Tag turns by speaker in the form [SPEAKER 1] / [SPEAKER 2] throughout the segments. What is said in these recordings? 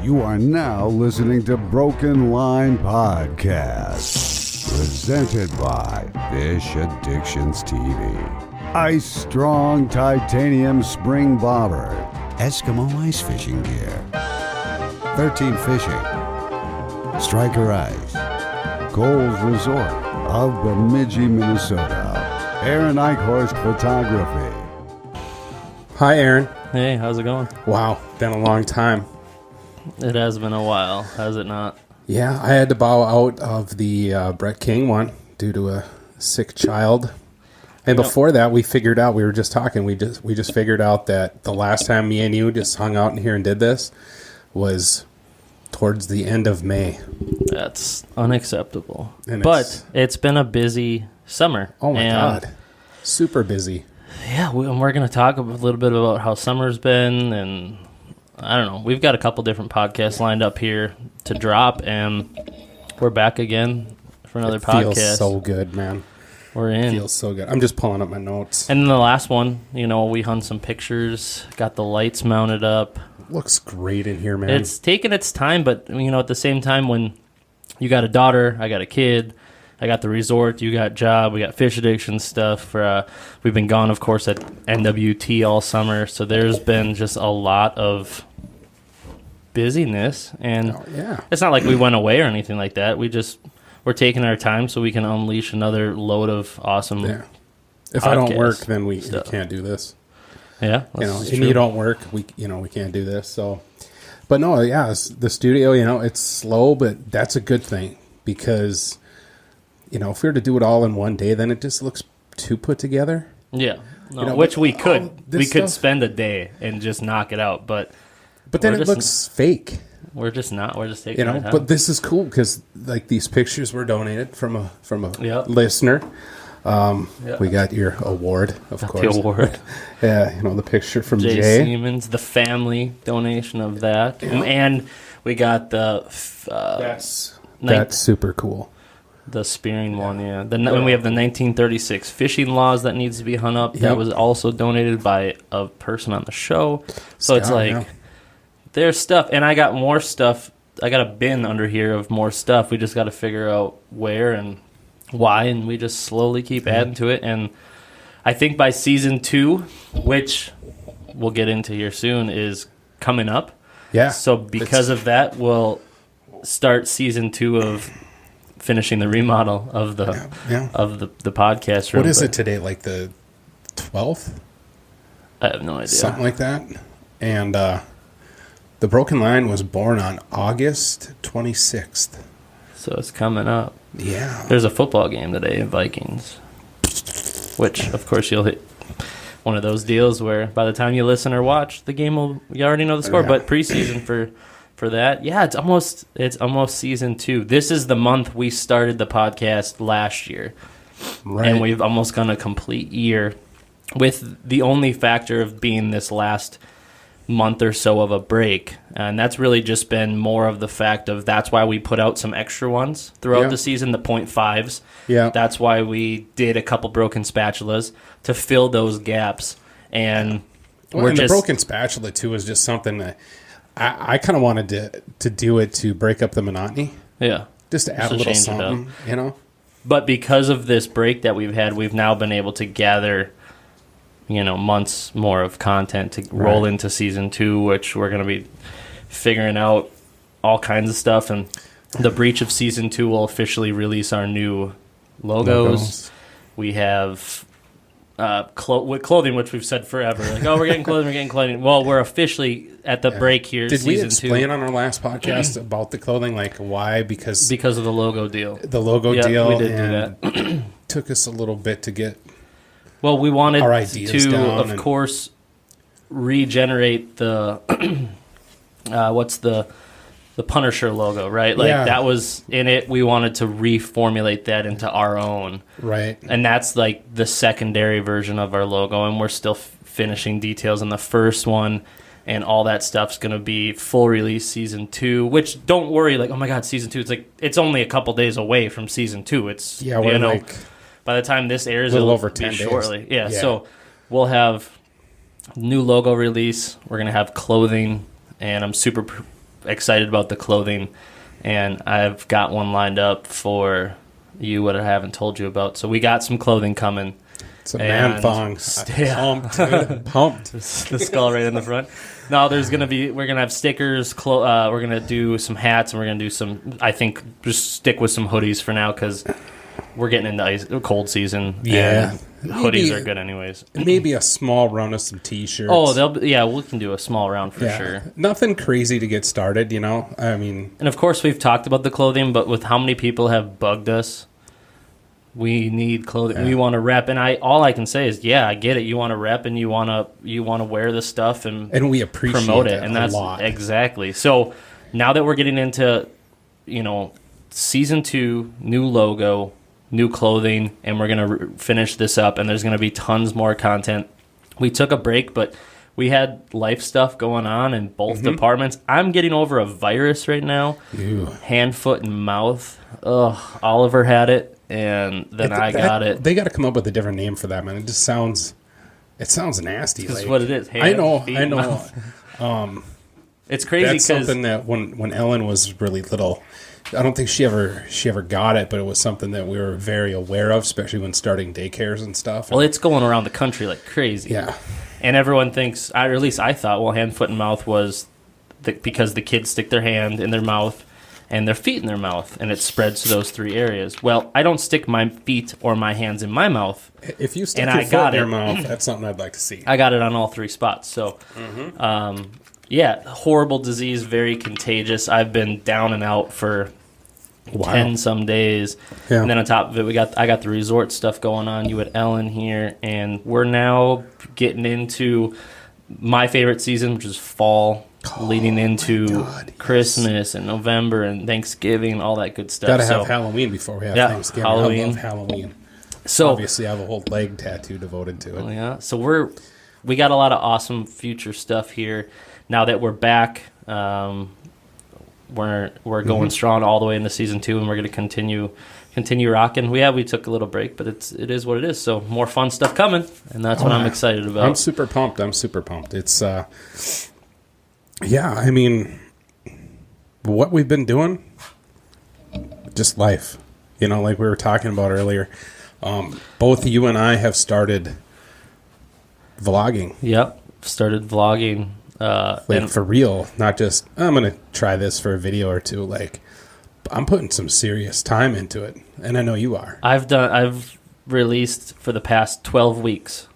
[SPEAKER 1] You are now listening to Broken Line Podcast, presented by Fish Addictions TV. Ice Strong Titanium Spring Bobber, Eskimo Ice Fishing Gear, 13 Fishing, Striker Ice, Goals Resort of Bemidji, Minnesota, Aaron Eichhorst Photography.
[SPEAKER 2] Hi, Aaron.
[SPEAKER 3] Hey, how's it going?
[SPEAKER 2] Wow, been a long time.
[SPEAKER 3] It has been a while, has it not?
[SPEAKER 2] Yeah, I had to bow out of the Brett King one due to a sick child. And before that, we figured out, we were just talking, we just figured out that the last time me and you just hung out in here and did this was towards the end of May.
[SPEAKER 3] That's unacceptable.
[SPEAKER 2] And
[SPEAKER 3] but it's been a busy summer.
[SPEAKER 2] Oh my God. Super busy.
[SPEAKER 3] Yeah, we're going to talk a little bit about how summer's been, and I don't know. We've got a couple different podcasts lined up here to drop, and we're back again for another podcast.
[SPEAKER 2] Feels so good, man.
[SPEAKER 3] We're in.
[SPEAKER 2] Feels so good. I'm just pulling up my notes.
[SPEAKER 3] And then the last one, we hung some pictures, got the lights mounted up.
[SPEAKER 2] Looks great in here, man.
[SPEAKER 3] It's taken its time, but at the same time, when you got a daughter, I got a kid, I got the resort, you got job, we got fish addiction stuff. We've been gone, of course, at NWT all summer, so there's been just a lot of busyness, and It's not like we went away or anything like that. We're taking our time so we can unleash another load of awesome.
[SPEAKER 2] Yeah. If I don't work, then we can't do this.
[SPEAKER 3] Yeah,
[SPEAKER 2] and you don't work, we can't do this. So, but no, the studio, it's slow, but that's a good thing because, if we were to do it all in one day, then it just looks too put together.
[SPEAKER 3] Yeah, which we could. We could spend a day and just knock it out, but
[SPEAKER 2] then it looks fake.
[SPEAKER 3] We're just not. We're just taking our time.
[SPEAKER 2] But this is cool because these pictures were donated from a listener. We got your award, of course.
[SPEAKER 3] The award.
[SPEAKER 2] Yeah, the picture from Jay
[SPEAKER 3] Siemens, the family donation of that, and we got the.
[SPEAKER 2] That's super cool.
[SPEAKER 3] The spearing one, yeah. When we have the 1936 fishing laws that needs to be hung up, that was also donated by a person on the show. So it's like, there's stuff, and I got more stuff. I got a bin under here of more stuff. We just got to figure out where and why, and we just slowly keep adding to it. And I think by season 2, which we'll get into here soon, is coming up.
[SPEAKER 2] Yeah.
[SPEAKER 3] So because of that, we'll start season 2 of finishing the remodel of the podcast room.
[SPEAKER 2] What is it today? Like the 12th?
[SPEAKER 3] I have no idea.
[SPEAKER 2] Something like that. And the Broken Line was born on August 26th.
[SPEAKER 3] So it's coming up.
[SPEAKER 2] Yeah.
[SPEAKER 3] There's a football game today in Vikings, which, of course, you'll hit one of those deals where by the time you listen or watch the game, you already know the score. But preseason for that, it's almost season 2. This is the month we started the podcast last year, right? And we've almost gone a complete year, with the only factor of being this last month or so of a break, and that's really just been more of the fact of that's why we put out some extra ones throughout the season, the 0.5s. Yeah, that's why we did a couple broken spatulas to fill those gaps, and
[SPEAKER 2] the broken spatula too is just something that. I kind of wanted to do it to break up the monotony.
[SPEAKER 3] Yeah.
[SPEAKER 2] Just to add a little something,
[SPEAKER 3] But because of this break that we've had, we've now been able to gather, months more of content to roll into season 2, which we're going to be figuring out all kinds of stuff. And the breach of season 2 will officially release our new logos. We have with clothing, which we've said forever. Like, we're getting clothing. Well, we're officially at the break here.
[SPEAKER 2] Did we explain on our last podcast about the clothing? Like, why? Because
[SPEAKER 3] of the logo deal.
[SPEAKER 2] The logo deal.
[SPEAKER 3] We did do that.
[SPEAKER 2] Took us a little bit to get
[SPEAKER 3] we wanted
[SPEAKER 2] our ideas
[SPEAKER 3] to,
[SPEAKER 2] down
[SPEAKER 3] of course, regenerate the what's the Punisher logo, right? Like that was in it. We wanted to reformulate that into our own.
[SPEAKER 2] Right.
[SPEAKER 3] And that's like the secondary version of our logo, and we're still finishing details on the first one, and all that stuff's going to be full release season 2, which don't worry, like, oh my God, season 2, it's like, it's only a couple days away from season 2. It's,
[SPEAKER 2] we're like
[SPEAKER 3] by the time this airs,
[SPEAKER 2] a little
[SPEAKER 3] it'll
[SPEAKER 2] over 10
[SPEAKER 3] be
[SPEAKER 2] days.
[SPEAKER 3] Shortly. Yeah, so we'll have new logo release. We're going to have clothing, and I'm super excited about the clothing, and I've got one lined up for you what I haven't told you about. So we got some clothing coming.
[SPEAKER 2] It's a man thong. Pumped, dude. Pumped.
[SPEAKER 3] The skull right in the front. No, we're going to have stickers, we're going to do some hats, and we're going to do some, I think, just stick with some hoodies for now, because we're getting into cold season.
[SPEAKER 2] Yeah.
[SPEAKER 3] And hoodies are good anyways.
[SPEAKER 2] Maybe a small round of some T-shirts.
[SPEAKER 3] Oh, we can do a small round for sure.
[SPEAKER 2] Nothing crazy to get started, I mean...
[SPEAKER 3] And of course, we've talked about the clothing, but with how many people have bugged us, we need clothing. Yeah. We want to rep, and all I can say is, I get it. You want to rep, and you want to wear the stuff, and
[SPEAKER 2] we appreciate
[SPEAKER 3] promote it,
[SPEAKER 2] and that's a lot.
[SPEAKER 3] Exactly. So now that we're getting into, season 2, new logo, new clothing, and we're gonna finish this up, and there's gonna be tons more content. We took a break, but we had life stuff going on in both departments. I'm getting over a virus right now.
[SPEAKER 2] Ew.
[SPEAKER 3] Hand, foot, and mouth. Ugh. Oliver had it. And then I got it.
[SPEAKER 2] They got to come up with a different name for that, man. It just sounds nasty.
[SPEAKER 3] That's what it is.
[SPEAKER 2] I know.
[SPEAKER 3] It's crazy.
[SPEAKER 2] That's something that when Ellen was really little, I don't think she ever got it, but it was something that we were very aware of, especially when starting daycares and stuff.
[SPEAKER 3] Well, it's going around the country like crazy.
[SPEAKER 2] Yeah.
[SPEAKER 3] And everyone thinks, or at least I thought, well, hand, foot, and mouth was because the kids stick their hand in their mouth and their feet in their mouth, and it spreads to those 3 areas. Well, I don't stick my feet or my hands in my mouth.
[SPEAKER 2] If you stick your foot in your mouth, that's something I'd like to see.
[SPEAKER 3] I got it on all 3 spots. So, horrible disease, very contagious. I've been down and out for 10 some days. Yeah. And then on top of it, I got the resort stuff going on. You had Ellen here, and we're now getting into my favorite season, which is fall. Leading into Christmas and November and Thanksgiving and all that good stuff.
[SPEAKER 2] Gotta have Halloween before we have Thanksgiving.
[SPEAKER 3] Halloween.
[SPEAKER 2] I love Halloween.
[SPEAKER 3] So
[SPEAKER 2] obviously, I have a whole leg tattoo devoted to it.
[SPEAKER 3] Oh yeah. So we got a lot of awesome future stuff here. Now that we're back, we're going strong all the way into season 2, and we're going to continue rocking. We took a little break, but it is what it is. So more fun stuff coming, and that's what I'm excited about.
[SPEAKER 2] I'm super pumped. It's yeah, I mean, what we've been doing, just life. Like we were talking about earlier, both you and I have started vlogging.
[SPEAKER 3] Yep, started vlogging.
[SPEAKER 2] And for real, not just, I'm going to try this for a video or two. Like, I'm putting some serious time into it, and I know you are.
[SPEAKER 3] I've released for the past 12 weeks.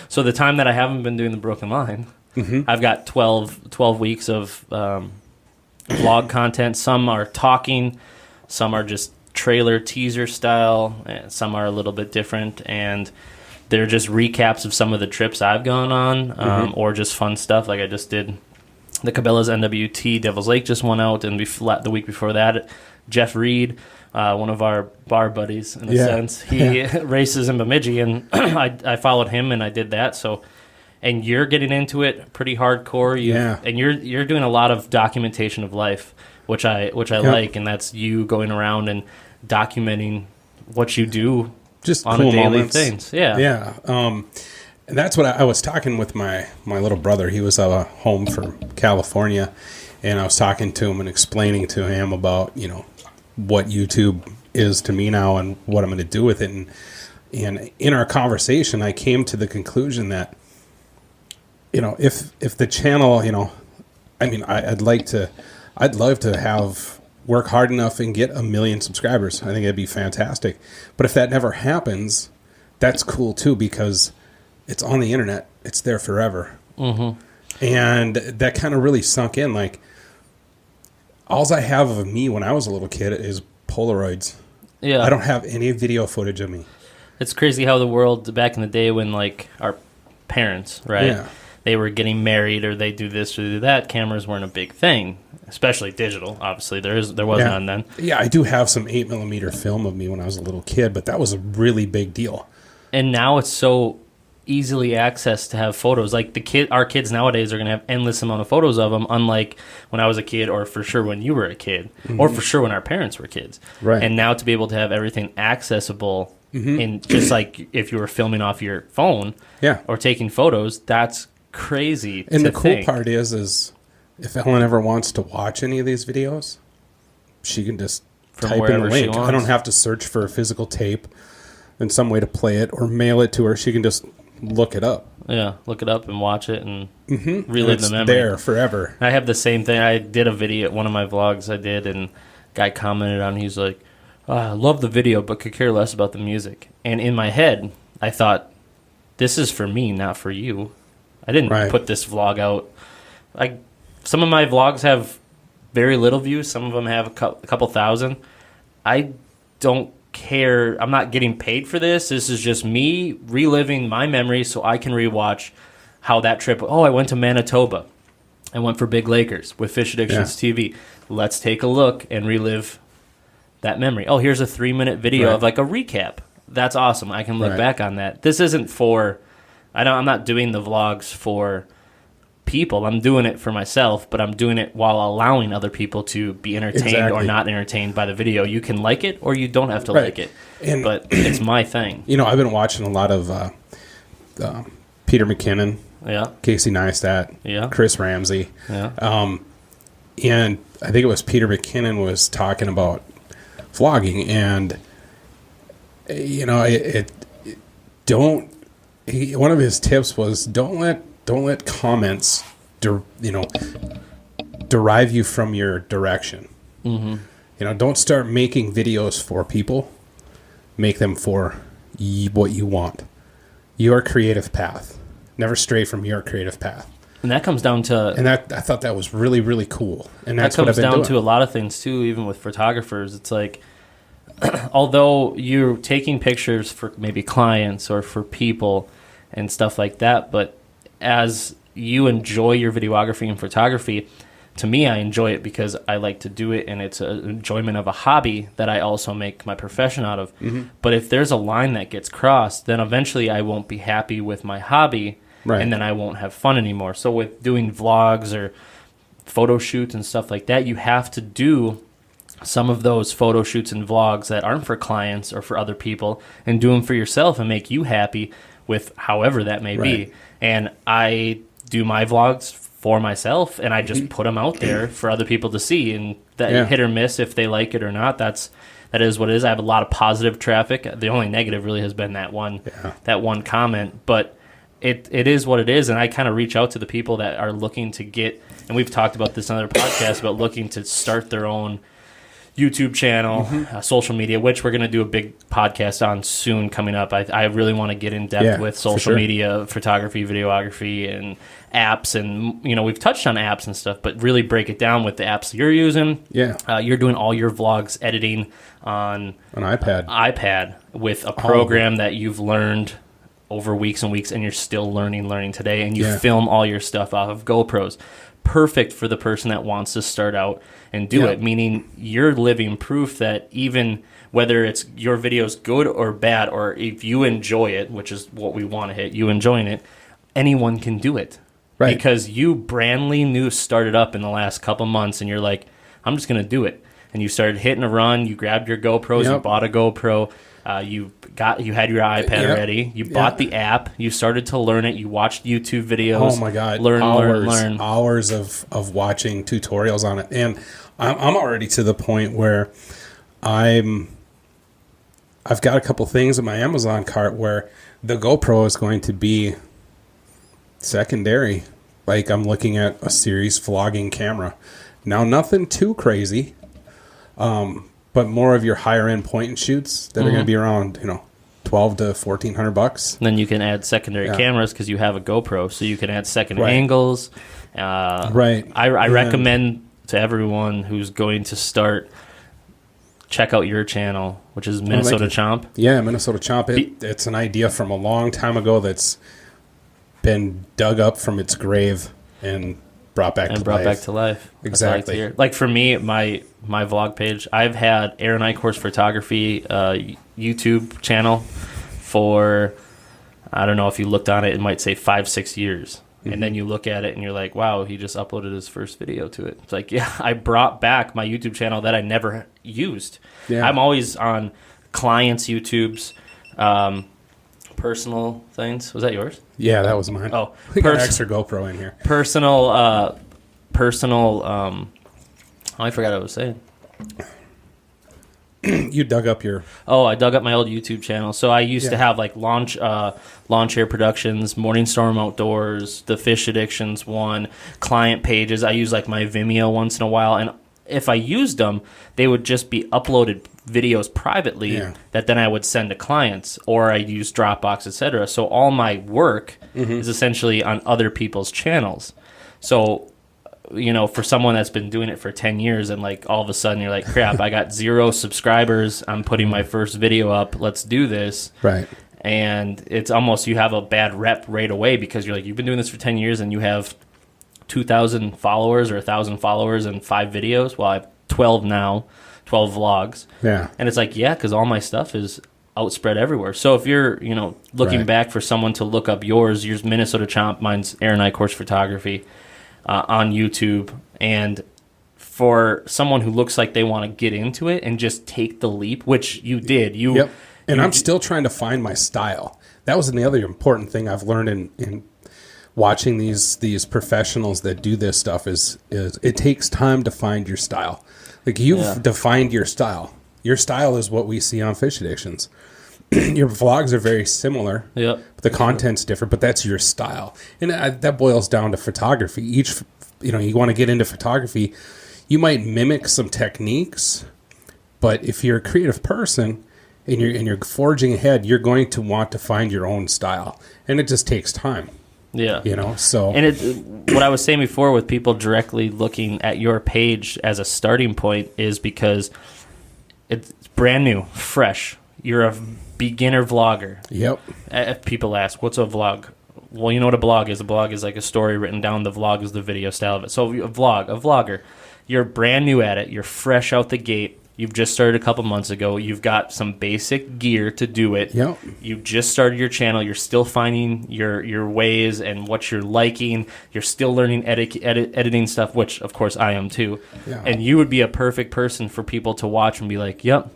[SPEAKER 3] So the time that I haven't been doing the Broken Line, I've got 12 weeks of vlog content. Some are talking, some are just trailer teaser style, and some are a little bit different, and they're just recaps of some of the trips I've gone on, or just fun stuff. Like I just did the Cabela's NWT Devil's Lake just went out, and the week before that, Jeff Reed, one of our bar buddies in a sense, he races in Bemidji, and I followed him and I did that. So. And you're getting into it pretty hardcore. And you're doing a lot of documentation of life, which I like, and that's you going around and documenting what you do
[SPEAKER 2] just
[SPEAKER 3] on
[SPEAKER 2] cool
[SPEAKER 3] a daily
[SPEAKER 2] moments.
[SPEAKER 3] things. Yeah.
[SPEAKER 2] Yeah. And that's what I was talking with my little brother. He was home from California, and I was talking to him and explaining to him about, what YouTube is to me now and what I'm going to do with it. And in our conversation, I came to the conclusion that, if the channel, I mean, I'd love to work hard enough and get 1 million subscribers. I think it'd be fantastic. But if that never happens, that's cool too, because it's on the internet. It's there forever. Mm-hmm. And that kind of really sunk in. Like, all I have of me when I was a little kid is Polaroids. Yeah. I don't have any video footage of me.
[SPEAKER 3] It's crazy how the world back in the day when, like, our parents, right? Yeah. They were getting married, or they do this or do that. Cameras weren't a big thing, especially digital. Obviously, there was none then.
[SPEAKER 2] Yeah, I do have some 8mm film of me when I was a little kid, but that was a really big deal.
[SPEAKER 3] And now it's so easily accessed to have photos. Like our kids nowadays are going to have endless amount of photos of them, unlike when I was a kid, or for sure when you were a kid, or for sure when our parents were kids. Right. And now to be able to have everything accessible, and just like if you were filming off your phone, or taking photos, that's crazy.
[SPEAKER 2] And the cool part is if Ellen ever wants to watch any of these videos, she can just
[SPEAKER 3] From
[SPEAKER 2] type in the
[SPEAKER 3] wherever she
[SPEAKER 2] link. I
[SPEAKER 3] wants.
[SPEAKER 2] don't have to search for a physical tape and some way to play it or mail it to her. She can just look it up.
[SPEAKER 3] Yeah, look it up and watch it and
[SPEAKER 2] And
[SPEAKER 3] relive
[SPEAKER 2] it's
[SPEAKER 3] the memory.
[SPEAKER 2] there forever.
[SPEAKER 3] I have the same thing. I did a video, one of my vlogs I did, and guy commented on. He's like, "I love the video, but could care less about the music." And in my head, I thought, "This is for me, not for you." I didn't
[SPEAKER 2] Right.
[SPEAKER 3] put this vlog out. Some of my vlogs have very little views. Some of them have a couple thousand. I don't care. I'm not getting paid for this. This is just me reliving my memories so I can rewatch how that trip. Oh, I went to Manitoba. I went for Big Lakers with Fish Addictions TV. Let's take a look and relive that memory. Oh, here's a 3-minute video
[SPEAKER 2] Right.
[SPEAKER 3] of like a recap. That's awesome. I can look
[SPEAKER 2] Right.
[SPEAKER 3] back on that. This isn't for. I'm not doing the vlogs for people. I'm doing it for myself, but I'm doing it while allowing other people to be entertained or
[SPEAKER 2] Exactly.
[SPEAKER 3] not entertained by the video. You can like it or you don't have to
[SPEAKER 2] Right.
[SPEAKER 3] like it.
[SPEAKER 2] And-
[SPEAKER 3] But it's my thing.
[SPEAKER 2] You know, I've been watching a lot of Peter McKinnon,
[SPEAKER 3] Yeah.
[SPEAKER 2] Casey Neistat,
[SPEAKER 3] Yeah.
[SPEAKER 2] Chris Ramsey.
[SPEAKER 3] Yeah.
[SPEAKER 2] And I think it was Peter McKinnon was talking about vlogging, and you know, one of his tips was don't let comments derive you from your direction. Mm-hmm. You know, don't start making videos for people. Make them for what you want. Your creative path. Never stray from your creative path.
[SPEAKER 3] And that comes down to
[SPEAKER 2] And I thought that was really, really cool. And that's
[SPEAKER 3] that
[SPEAKER 2] what I've
[SPEAKER 3] comes
[SPEAKER 2] been
[SPEAKER 3] down
[SPEAKER 2] doing.
[SPEAKER 3] to a lot of things too, even with photographers. It's like although you're taking pictures for maybe clients or for people and stuff like that, but as you enjoy your videography and photography, to me, I enjoy it because I like to do it, and it's an enjoyment of a hobby that I also make my profession out of. Mm-hmm. But if there's a line that gets crossed, then eventually I won't be happy with my hobby,
[SPEAKER 2] Right.
[SPEAKER 3] and then I won't have fun anymore. So with doing vlogs or photo shoots and stuff like that, you have to do some of those photo shoots and vlogs that aren't for clients or for other people and do them for yourself and make you happy with however that may
[SPEAKER 2] Right.
[SPEAKER 3] be. And I do my vlogs for myself, and I just put them out there for other people to see, and that
[SPEAKER 2] Yeah.
[SPEAKER 3] hit or miss if they like it or not. That is what it is. I have a lot of positive traffic. The only negative really has been that one comment, but it is what it is. And I kind of reach out to the people that are looking to get, and we've talked about this on other podcasts, about looking to start their own YouTube channel, social media, which we're going to do a big podcast on soon coming up. I really want to get in depth with
[SPEAKER 2] for
[SPEAKER 3] social
[SPEAKER 2] sure.
[SPEAKER 3] media, photography, videography, and apps. And, you know, we've touched on apps and stuff, but really break it down with the apps you're using.
[SPEAKER 2] Yeah.
[SPEAKER 3] You're doing all your vlogs editing on
[SPEAKER 2] An iPad.
[SPEAKER 3] with a program that you've learned over weeks and weeks, and you're still learning today. And you
[SPEAKER 2] Yeah.
[SPEAKER 3] film all your stuff off of GoPros. Perfect for the person that wants to start out and do
[SPEAKER 2] Yeah.
[SPEAKER 3] it, meaning you're living proof that even whether it's your video's good or bad, or if you enjoy it, which is what we want to hit, you enjoying it, anyone can do it.
[SPEAKER 2] Right.
[SPEAKER 3] Because you brandly new started up in the last couple months, and you're like, I'm just going to do it. And you started hitting a run. You grabbed your GoPros. You
[SPEAKER 2] Yep.
[SPEAKER 3] bought a GoPro. You had your iPad
[SPEAKER 2] Yep.
[SPEAKER 3] ready. You bought the app. You started to learn it. You watched YouTube videos.
[SPEAKER 2] Oh my God!
[SPEAKER 3] Learn.
[SPEAKER 2] Hours of watching tutorials on it, and I'm already to the point where I've got a couple things in my Amazon cart where the GoPro is going to be secondary. Like I'm looking at a series vlogging camera. Now, nothing too crazy, but more of your higher end point and shoots that are going to be around, $1,200 to $1,400.
[SPEAKER 3] Then you can add secondary
[SPEAKER 2] Yeah.
[SPEAKER 3] cameras because you have a GoPro, so you can add second
[SPEAKER 2] Right.
[SPEAKER 3] angles.
[SPEAKER 2] Right.
[SPEAKER 3] I
[SPEAKER 2] And-
[SPEAKER 3] recommend to everyone who's going to start, check out your channel, which is Minnesota
[SPEAKER 2] you.
[SPEAKER 3] Chomp.
[SPEAKER 2] Yeah, Minnesota Chomp. It's an idea from a long time ago that's been dug up from its grave and brought back to life.
[SPEAKER 3] That's what I
[SPEAKER 2] Exactly.
[SPEAKER 3] like to hear. Like for me, my vlog page, I've had Aaron Eichhorst Photography YouTube channel for, I don't know if you looked on it, it might say 5-6 years.
[SPEAKER 2] Mm-hmm.
[SPEAKER 3] And then you look at it and you're like, wow, he just uploaded his first video to it. It's like, yeah, I brought back my YouTube channel that I never used.
[SPEAKER 2] Yeah.
[SPEAKER 3] I'm always on clients' YouTubes, personal things. Was that yours?
[SPEAKER 2] Yeah, that was mine.
[SPEAKER 3] Oh,
[SPEAKER 2] we got an extra GoPro in here.
[SPEAKER 3] Personal personal. I forgot what I was saying.
[SPEAKER 2] You dug up your...
[SPEAKER 3] Oh, I dug up my old YouTube channel. So I used to have like Lawn Chair Productions, Morning Storm Outdoors, the Fish Addictions one, client pages. I use like my Vimeo once in a while, and if I used them, they would just be uploaded videos privately that then I would send to clients, or I'd use Dropbox, etc. So all my work is essentially on other people's channels. So, you know, for someone that's been doing it for 10 years and like all of a sudden you're like, crap, I got 0 subscribers. I'm putting my first video up. Let's do this.
[SPEAKER 2] Right.
[SPEAKER 3] And it's almost, you have a bad rep right away because you're like, you've been doing this for 10 years and you have 2,000 followers or 1,000 followers and 5 videos. Well, I have 12 now, 12 vlogs.
[SPEAKER 2] Yeah.
[SPEAKER 3] And it's like, yeah, because all my stuff is outspread everywhere. So if you're, you know, looking back for someone to look up yours Minnesota Chomp, mine's Aaron Eichhorst Photography on YouTube. And for someone who looks like they want to get into it and just take the leap, which you did.
[SPEAKER 2] And I'm still trying to find my style. That was the other important thing I've learned in watching these professionals that do this stuff is it takes time to find your style. Like you've defined your style. Your style is what we see on Fish Addictions. Your vlogs are very similar.
[SPEAKER 3] Yep.
[SPEAKER 2] The content's different, but that's your style. And that boils down to photography. You want to get into photography, you might mimic some techniques, but if you're a creative person and you're forging ahead, you're going to want to find your own style. And it just takes time.
[SPEAKER 3] Yeah.
[SPEAKER 2] You know, so.
[SPEAKER 3] And what I was saying before with people directly looking at your page as a starting point is because it's brand new, fresh. You're a beginner vlogger.
[SPEAKER 2] Yep.
[SPEAKER 3] If people ask, what's a vlog? Well, you know what a blog is. A blog is like a story written down. The vlog is the video style of it. So a vlogger, you're brand new at it. You're fresh out the gate. You've just started a couple months ago. You've got some basic gear to do it.
[SPEAKER 2] Yep.
[SPEAKER 3] You just started your channel. You're still finding your ways and what you're liking. You're still learning editing stuff, which, of course, I am too.
[SPEAKER 2] Yeah.
[SPEAKER 3] And you would be a perfect person for people to watch and be like, yep,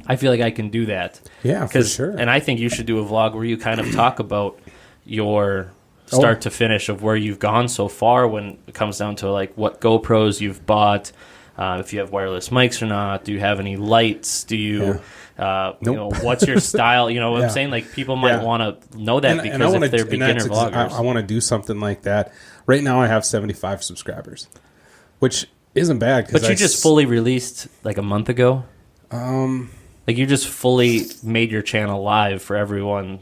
[SPEAKER 3] I feel like I can do that.
[SPEAKER 2] Yeah, for sure.
[SPEAKER 3] And I think you should do a vlog where you kind of talk about your start to finish of where you've gone so far when it comes down to like what GoPros you've bought, if you have wireless mics or not, do you have any lights, do you, you know, what's your style, you know what I'm saying? Like people might want to know that because if they're beginner vloggers.
[SPEAKER 2] I want to do something like that. Right now I have 75 subscribers, which isn't bad.
[SPEAKER 3] But you just fully released like a month ago? Like you just fully made your channel live for everyone.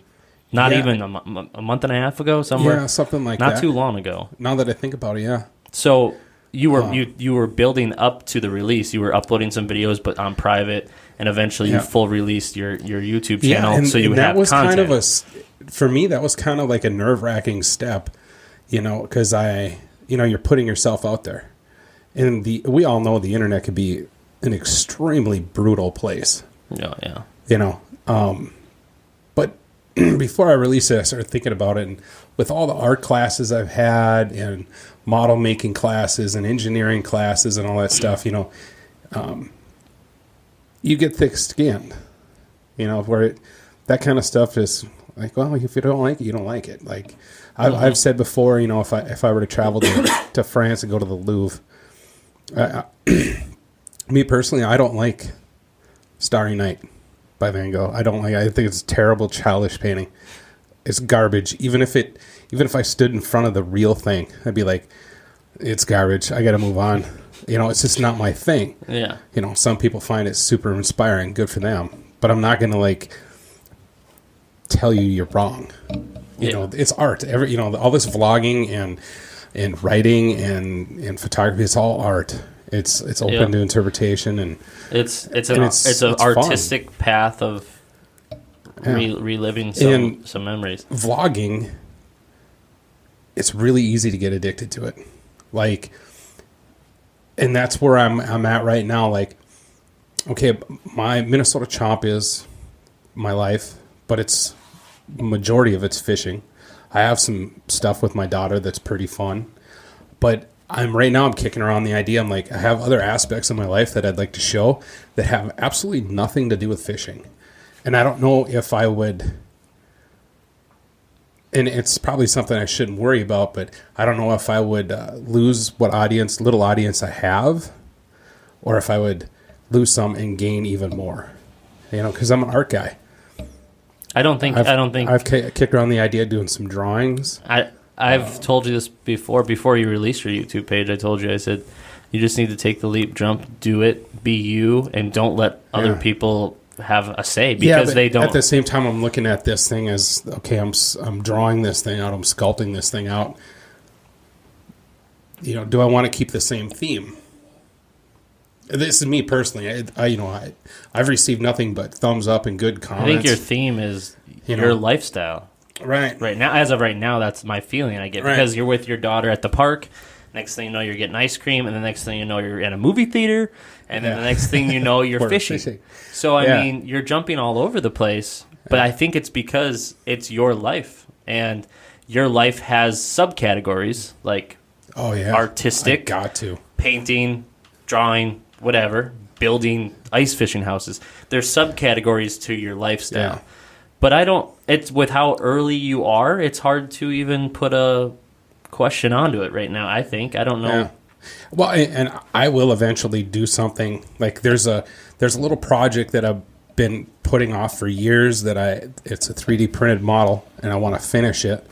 [SPEAKER 3] Not even a month and a half ago, somewhere.
[SPEAKER 2] Yeah, something like that.
[SPEAKER 3] Not too long ago.
[SPEAKER 2] Now that I think about it, yeah.
[SPEAKER 3] So you were you were building up to the release. You were uploading some videos, but on private, and eventually you full released your YouTube channel.
[SPEAKER 2] And,
[SPEAKER 3] so you would have
[SPEAKER 2] was
[SPEAKER 3] content.
[SPEAKER 2] Kind of for me, that was kind of like a nerve-wracking step, you know, because you're putting yourself out there, and we all know the internet could be an extremely brutal place.
[SPEAKER 3] Yeah.
[SPEAKER 2] You know, but before I released it, I started thinking about it, and with all the art classes I've had, and model making classes, and engineering classes, and all that stuff, you know, you get thick-skinned. You know, where that kind of stuff is like, well, if you don't like it, you don't like it. Like I've said before, you know, if I were to travel to France and go to the Louvre, me personally, I don't like Starry Night by Van Gogh. I think it's a terrible, childish painting. It's garbage. Even if I stood in front of the real thing, I'd be like, it's garbage. I got to move on. You know, it's just not my thing.
[SPEAKER 3] Yeah.
[SPEAKER 2] You know, some people find it super inspiring. Good for them. But I'm not going to like tell you you're wrong. You know, it's art. All this vlogging and writing and photography, it's all art. It's open to interpretation, and it's an artistic fun. Path of
[SPEAKER 3] reliving some memories.
[SPEAKER 2] Vlogging, it's really easy to get addicted to it, like, and that's where I'm at right now. Like, okay, my Minnesota Chomp is my life, but it's majority of it's fishing. I have some stuff with my daughter that's pretty fun, but I'm kicking around the idea. I'm like, I have other aspects of my life that I'd like to show that have absolutely nothing to do with fishing. And I don't know if I would and it's probably something I shouldn't worry about, but I don't know if I would lose what little audience I have, or if I would lose some and gain even more. Because I'm an art guy.
[SPEAKER 3] I don't think
[SPEAKER 2] I've kicked around the idea of doing some drawings.
[SPEAKER 3] I've told you this before you released your YouTube page. I said, you just need to take the leap, jump, do it, be you, and don't let other people have a say, because they don't.
[SPEAKER 2] At the same time, I'm looking at this thing as, okay, I'm drawing this thing out, I'm sculpting this thing out. Do I want to keep the same theme? This is me personally. I've received nothing but thumbs up and good comments.
[SPEAKER 3] I think your theme is your lifestyle.
[SPEAKER 2] Right.
[SPEAKER 3] Right now, as of right now, that's my feeling I get, because you're with your daughter at the park. Next thing you know, you're getting ice cream, and the next thing you know, you're in a movie theater, and then the next thing you know, you're fishing. So, I mean, you're jumping all over the place, but I think it's because it's your life, and your life has subcategories like artistic, painting, drawing, whatever, building ice fishing houses. There's subcategories to your lifestyle. But it's with how early you are, it's hard to even put a question onto it right now, I think. I don't know.
[SPEAKER 2] Yeah. Well, and I will eventually do something. Like there's a little project that I've been putting off for years it's a 3D printed model, and I want to finish it.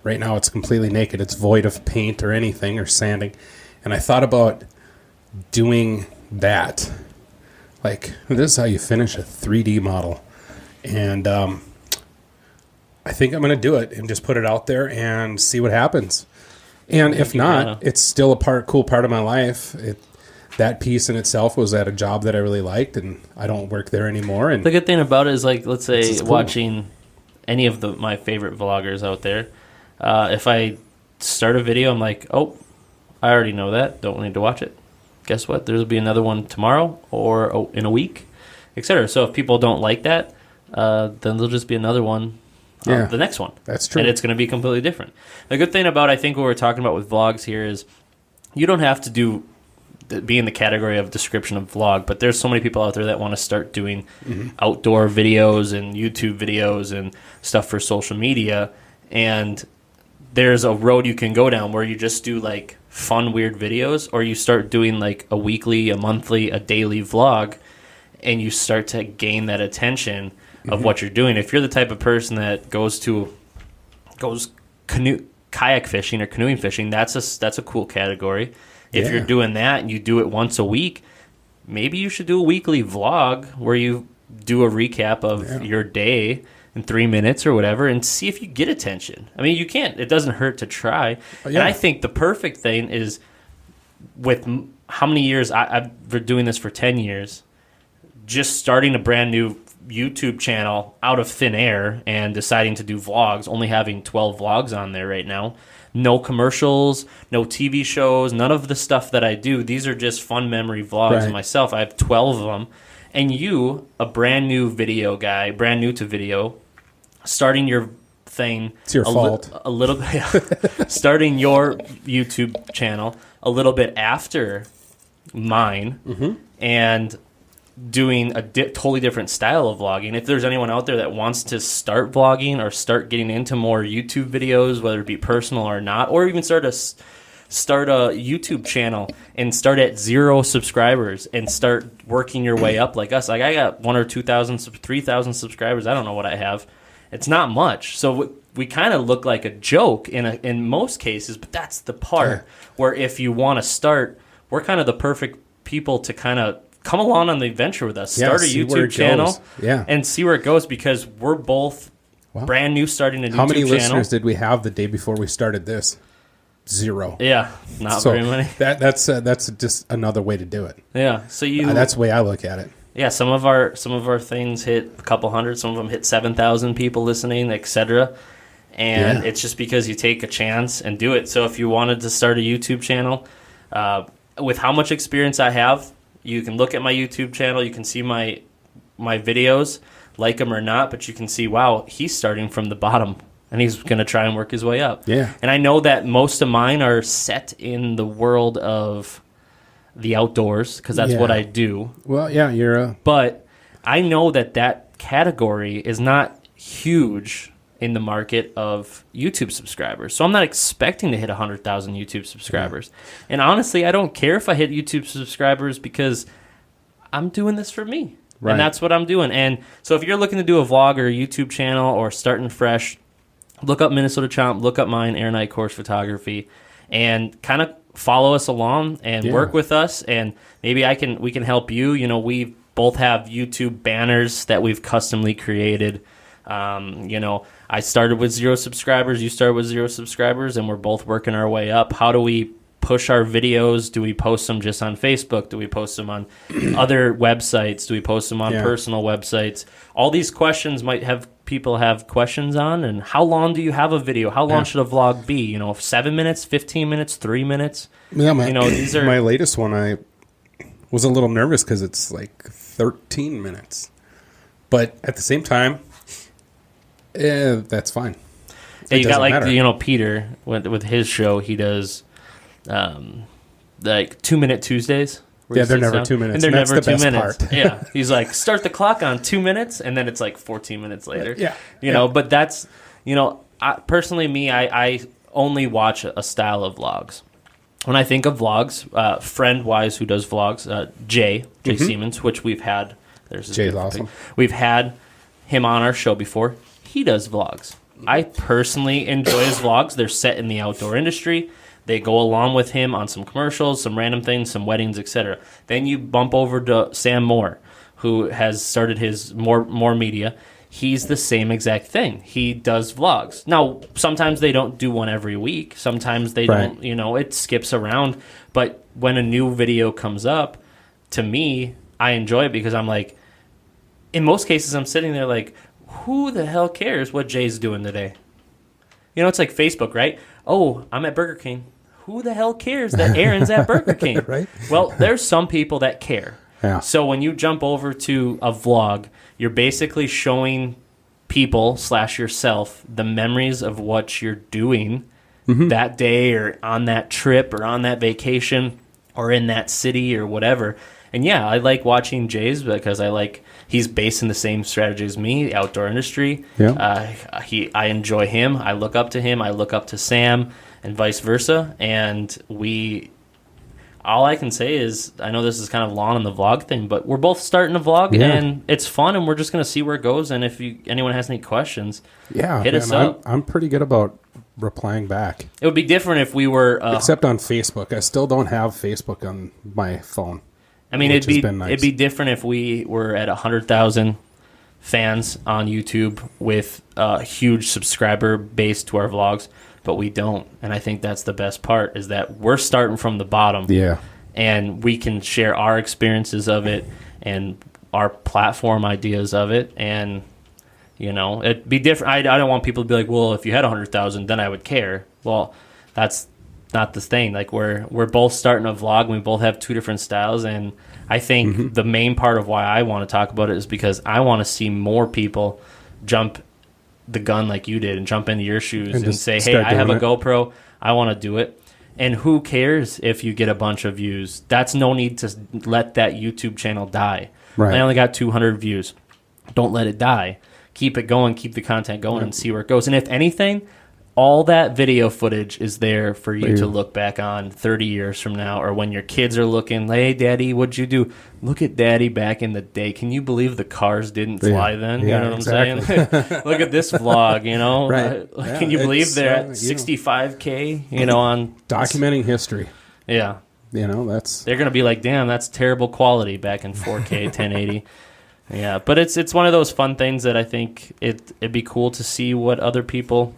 [SPEAKER 2] Right now it's completely naked. It's void of paint or anything or sanding. And I thought about doing that. Like, this is how you finish a 3D model. And I think I'm going to do it and just put it out there and see what happens. And if not, it's still a cool part of my life. That piece in itself was at a job that I really liked, and I don't work there anymore. And
[SPEAKER 3] the good thing about it is, like, let's say watching any of my favorite vloggers out there, if I start a video, I'm like, oh, I already know that. Don't need to watch it. Guess what? There'll be another one tomorrow or in a week, etc. So if people don't like that, then there'll just be another one. The next one.
[SPEAKER 2] That's true.
[SPEAKER 3] And it's going to be completely different. The good thing about, I think, what we're talking about with vlogs here is you don't have to be in the category of description of vlog, but there's so many people out there that want to start doing outdoor videos and YouTube videos and stuff for social media. And there's a road you can go down where you just do like fun, weird videos, or you start doing like a weekly, a monthly, a daily vlog, and you start to gain that attention of what you're doing. If you're the type of person that goes kayak fishing or canoeing fishing, that's a cool category. If you're doing that and you do it once a week, maybe you should do a weekly vlog where you do a recap of your day in 3 minutes or whatever, and see if you get attention. I mean, it doesn't hurt to try. And I think the perfect thing is, with how many years I've been doing this for 10 years, just starting a brand new YouTube channel out of thin air and deciding to do vlogs, only having 12 vlogs on there right now. No commercials, no TV shows, none of the stuff that I do. These are just fun memory vlogs of myself. I have 12 of them. And you, a brand new video guy, brand new to video, starting your thing.
[SPEAKER 2] It's your fault.
[SPEAKER 3] A little bit. Starting your YouTube channel a little bit after mine, and doing a totally different style of vlogging. If there's anyone out there that wants to start vlogging or start getting into more YouTube videos, whether it be personal or not, or even start a YouTube channel and start at 0 subscribers and start working your way up like us. Like, I got 1,000 or 2,000, 3,000 subscribers. I don't know what I have. It's not much. So we kind of look like a joke in most cases, but that's the part where if you want to start, we're kind of the perfect people to kind of come along on the adventure with us. Start a YouTube channel and see where it goes, because we're both brand new starting a YouTube channel.
[SPEAKER 2] How many listeners did we have the day before we started this? 0.
[SPEAKER 3] Yeah, not very many.
[SPEAKER 2] That's just another way to do it.
[SPEAKER 3] Yeah, so
[SPEAKER 2] that's the way I look at it.
[SPEAKER 3] Yeah, some of our things hit a couple hundred, some of them hit 7,000 people listening, etc. And it's just because you take a chance and do it. So if you wanted to start a YouTube channel, with how much experience I have, you can look at my YouTube channel, you can see my videos, like them or not, but you can see, wow, he's starting from the bottom, and he's going to try and work his way up.
[SPEAKER 2] Yeah.
[SPEAKER 3] And I know that most of mine are set in the world of the outdoors, because that's what I do.
[SPEAKER 2] Well, yeah,
[SPEAKER 3] But I know that category is not huge in the market of YouTube subscribers. So I'm not expecting to hit 100,000 YouTube subscribers. And honestly, I don't care if I hit YouTube subscribers because I'm doing this for me.
[SPEAKER 2] Right.
[SPEAKER 3] And that's what I'm doing. And so if you're looking to do a vlog or a YouTube channel or starting fresh, look up Minnesota Chomp, look up mine, Air Night Course Photography, and kind of follow us along and work with us. And maybe we can help you. You know, we both have YouTube banners that we've customly created. You know, I started with 0 subscribers, you started with 0 subscribers, and we're both working our way up. How do we push our videos? Do we post them just on Facebook? Do we post them on other websites? Do we post them on personal websites? All these questions people have questions on. And how long do you have a video? How long should a vlog be? You know, 7 minutes, 15 minutes, 3 minutes?
[SPEAKER 2] Yeah,
[SPEAKER 3] these are
[SPEAKER 2] my latest one. I was a little nervous because it's like 13 minutes. But at the same time, that's fine.
[SPEAKER 3] Yeah, you got like
[SPEAKER 2] matter.
[SPEAKER 3] Peter with his show. He does like 2 Minute Tuesdays.
[SPEAKER 2] Yeah, they're never 2 minutes.
[SPEAKER 3] And they're never
[SPEAKER 2] the
[SPEAKER 3] 2
[SPEAKER 2] best
[SPEAKER 3] minutes.
[SPEAKER 2] part.
[SPEAKER 3] Yeah, he's like, start the clock on 2 minutes, and then it's like 14 minutes later.
[SPEAKER 2] Yeah,
[SPEAKER 3] you know. But that's personally, I only watch a style of vlogs. When I think of vlogs, friend-wise, who does vlogs, Jay Siemens, which we've had.
[SPEAKER 2] Jay's awesome.
[SPEAKER 3] We've had him on our show before. He does vlogs. I personally enjoy his vlogs. They're set in the outdoor industry. They go along with him on some commercials, some random things, some weddings, etc. Then you bump over to Sam Moore, who has started his more media. He's the same exact thing. He does vlogs. Now, sometimes they don't do one every week. Sometimes they don't, it skips around. But when a new video comes up, to me, I enjoy it because I'm like, in most cases, I'm sitting there like, who the hell cares what Jay's doing today? It's like Facebook, right? Oh, I'm at Burger King. Who the hell cares that Aaron's at Burger King?
[SPEAKER 2] Right?
[SPEAKER 3] Well, there's some people that care.
[SPEAKER 2] Yeah.
[SPEAKER 3] So when you jump over to a vlog, you're basically showing people / yourself the memories of what you're doing that day or on that trip or on that vacation or in that city or whatever. And yeah, I like watching Jay's because he's based in the same strategy as me, the outdoor industry.
[SPEAKER 2] Yeah.
[SPEAKER 3] I enjoy him. I look up to him. I look up to Sam and vice versa. And all I can say is, I know this is kind of long on the vlog thing, but we're both starting a vlog and it's fun and we're just going to see where it goes. And if anyone has any questions, hit us up.
[SPEAKER 2] I'm pretty good about replying back.
[SPEAKER 3] It would be different if we were...
[SPEAKER 2] except on Facebook. I still don't have Facebook on my phone.
[SPEAKER 3] I mean, it'd be different if we were at 100,000 fans on YouTube with a huge subscriber base to our vlogs, but we don't. And I think that's the best part, is that we're starting from the bottom.
[SPEAKER 2] Yeah.
[SPEAKER 3] And we can share our experiences of it and our platform ideas of it. And, it'd be different. I don't want people to be like, well, if you had 100,000, then I would care. Well, that's not the thing. Like we're both starting a vlog and we both have two different styles, and I think the main part of why I want to talk about it is because I want to see more people jump the gun like you did and jump into your shoes and say, hey, I have a GoPro, I want to do it. And who cares if you get a bunch of views? That's no need to let that YouTube channel die.
[SPEAKER 2] Right.
[SPEAKER 3] I only got 200 views. Don't let it die. Keep it going, keep the content going, and see where it goes. And if anything, all that video footage is there for you to look back on 30 years from now, or when your kids are looking, hey, Daddy, what'd you do? Look at Daddy back in the day. Can you believe the cars didn't fly then? You know what I'm saying? Look at this vlog,
[SPEAKER 2] Right.
[SPEAKER 3] Can you believe they're at 65K, on...
[SPEAKER 2] Documenting history.
[SPEAKER 3] Yeah.
[SPEAKER 2] That's...
[SPEAKER 3] They're going to be like, damn, that's terrible quality back in 4K, 1080. Yeah, but it's one of those fun things that I think it'd be cool to see what other people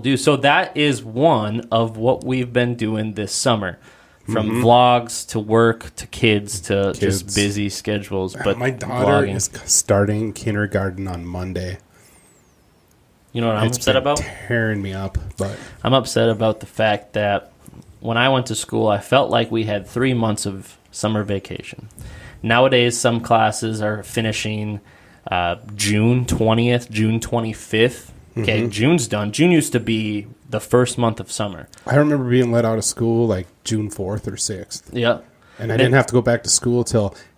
[SPEAKER 3] do. So that is one of what we've been doing this summer, from vlogs to work to kids to just busy schedules. But
[SPEAKER 2] my daughter is starting kindergarten on Monday.
[SPEAKER 3] You know what I'm upset about?
[SPEAKER 2] Tearing me up, but
[SPEAKER 3] I'm upset about the fact that when I went to school, I felt like we had 3 months of summer vacation. Nowadays, some classes are finishing June 20th, June 25th. Okay, June's done. June used to be the first month of summer.
[SPEAKER 2] I remember being let out of school like June 4th or 6th.
[SPEAKER 3] Yeah.
[SPEAKER 2] And I didn't have to go back to school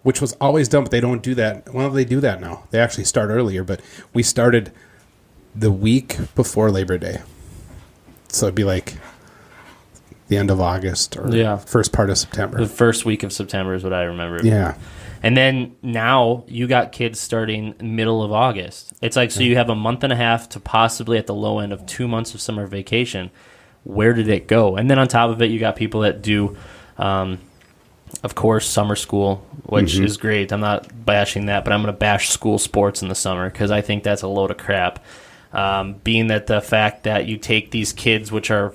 [SPEAKER 2] which was always done, but they don't do that. Well, they do that now. They actually start earlier, but we started the week before Labor Day. So it'd be like the end of August or first part of September.
[SPEAKER 3] The first week of September is what I remember.
[SPEAKER 2] Yeah.
[SPEAKER 3] And then now you got kids starting middle of August. It's like, so you have a month and a half to possibly at the low end of 2 months of summer vacation. Where did it go? And then on top of it, you got people that do, of course, summer school, which is great. I'm not bashing that, but I'm going to bash school sports in the summer because I think that's a load of crap. Being that the fact that you take these kids, which are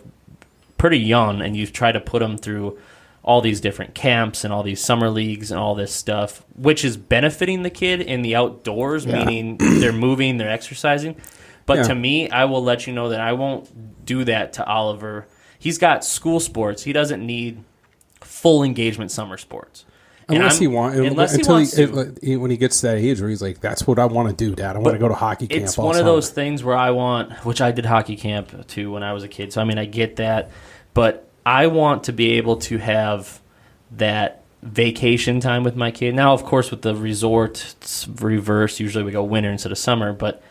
[SPEAKER 3] pretty young, and you try to put them through all these different camps and all these summer leagues and all this stuff, which is benefiting the kid in the outdoors, meaning they're moving, they're exercising. But to me, I will let you know that I won't do that to Oliver. He's got school sports. He doesn't need full engagement summer sports.
[SPEAKER 2] Unless he wants to. When he gets to that age where he's like, that's what I want to do, Dad. I want to go to hockey camp.
[SPEAKER 3] It's one of those things where I want, which I did hockey camp too when I was a kid. So, I mean, I get that. But I want to be able to have that vacation time with my kid. Now, of course, with the resort, it's reverse. Usually we go winter instead of summer. But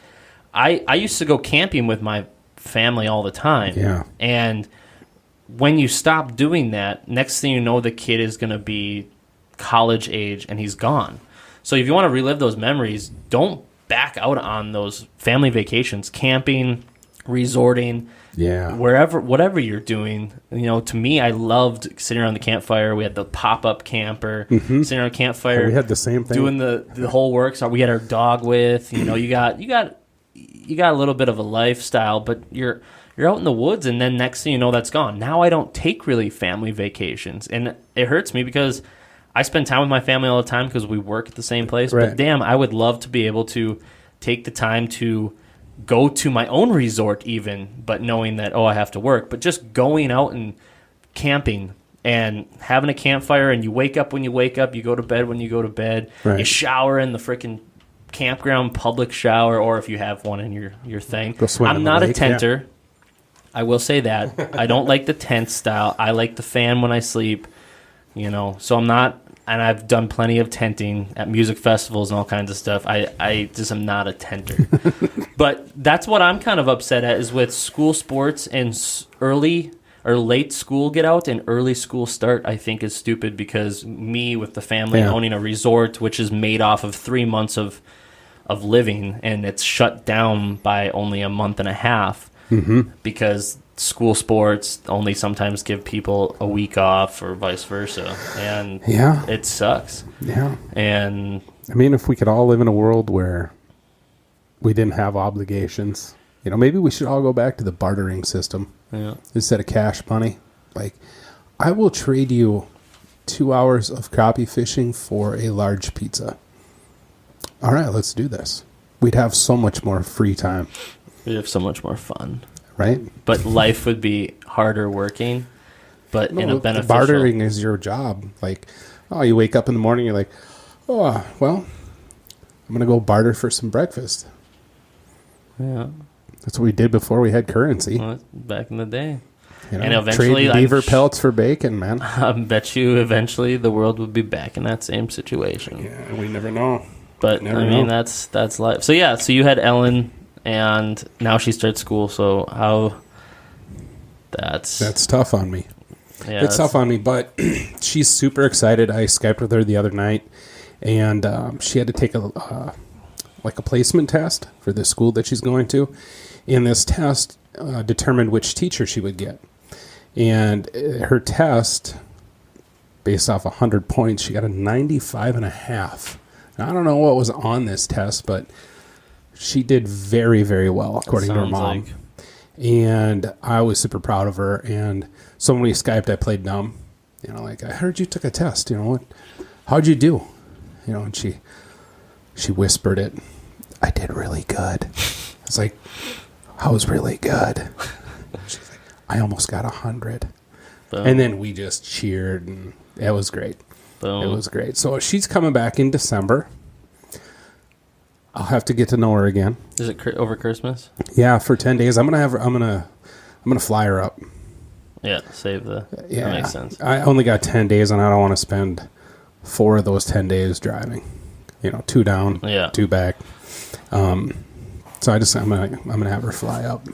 [SPEAKER 3] I used to go camping with my family all the time.
[SPEAKER 2] Yeah.
[SPEAKER 3] And when you stop doing that, next thing you know, the kid is going to be college age and he's gone. So if you want to relive those memories, don't back out on those family vacations, camping, resorting, whatever you're doing. You know, to me, I loved sitting around the campfire. We had the pop-up camper, sitting around a campfire.
[SPEAKER 2] We had the same thing,
[SPEAKER 3] doing the whole works. We had our dog with. You know, you got a little bit of a lifestyle, but you're out in the woods, and then next thing you know, that's gone. Now I don't take really family vacations, and it hurts me because I spend time with my family all the time because we work at the same place.
[SPEAKER 2] Right.
[SPEAKER 3] But damn, I would love to be able to take the time to go to my own resort even, but knowing that, I have to work. But just going out and camping and having a campfire, and you wake up when you wake up, you go to bed when you go to bed,
[SPEAKER 2] right.
[SPEAKER 3] You shower in the freaking campground public shower, or if you have one in your thing.
[SPEAKER 2] Go swim
[SPEAKER 3] I'm
[SPEAKER 2] in the
[SPEAKER 3] not
[SPEAKER 2] lake,
[SPEAKER 3] a tenter. Yeah. I will say that. I don't like the tent style. I like the fan when I sleep, you know. So I'm not, and I've done plenty of tenting at music festivals and all kinds of stuff. I just am not a tenter. But that's what I'm kind of upset at is with school sports and early or late school get out and early school start, I think is stupid because me with the family owning a resort, which is made off of 3 months of living, and it's shut down by only a month and a half because school sports only sometimes give people a week off or vice versa. And it sucks.
[SPEAKER 2] Yeah.
[SPEAKER 3] And
[SPEAKER 2] I mean, if we could all live in a world where we didn't have obligations, you know, maybe we should all go back to the bartering system instead of cash money. Like, I will trade you 2 hours of crappie fishing for a large pizza. All right, let's do this. We'd have so much more free time.
[SPEAKER 3] We'd have so much more fun.
[SPEAKER 2] Right?
[SPEAKER 3] But life would be harder working, but in a beneficial...
[SPEAKER 2] Bartering is your job. Like, you wake up in the morning, you're like, well, I'm going to go barter for some breakfast.
[SPEAKER 3] Yeah.
[SPEAKER 2] That's what we did before we had currency.
[SPEAKER 3] Well, back in the day.
[SPEAKER 2] You know,
[SPEAKER 3] and eventually...
[SPEAKER 2] trade beaver pelts for bacon, man.
[SPEAKER 3] I bet you eventually the world would be back in that same situation.
[SPEAKER 2] Yeah, we never know.
[SPEAKER 3] But, that's life. So, so you had Ellen... And now she starts school, so how... That's
[SPEAKER 2] tough on me.
[SPEAKER 3] Yeah,
[SPEAKER 2] it's tough on me, but she's super excited. I Skyped with her the other night, and she had to take a placement test for the school that she's going to. And this test determined which teacher she would get. And her test, based off 100 points, she got a 95.5. Now, I don't know what was on this test, but... she did very, very well, according to her mom. And I was super proud of her. And so when we Skyped, I played dumb. You know, like, I heard you took a test. You know, how'd you do? You know, and she whispered it. I did really good. I was like, I was really good. She's like, I almost got 100.
[SPEAKER 3] Boom.
[SPEAKER 2] And then we just cheered, and it was great.
[SPEAKER 3] Boom.
[SPEAKER 2] It was great. So she's coming back in December. I'll have to get to know her again.
[SPEAKER 3] Is it over Christmas?
[SPEAKER 2] Yeah, for 10 days. I'm gonna fly her up.
[SPEAKER 3] Yeah, save the.
[SPEAKER 2] Yeah,
[SPEAKER 3] that makes sense.
[SPEAKER 2] I only got 10 days, and I don't want to spend 4 of those 10 days driving. You know, 2 down, 2 back. So I'm gonna have her fly up.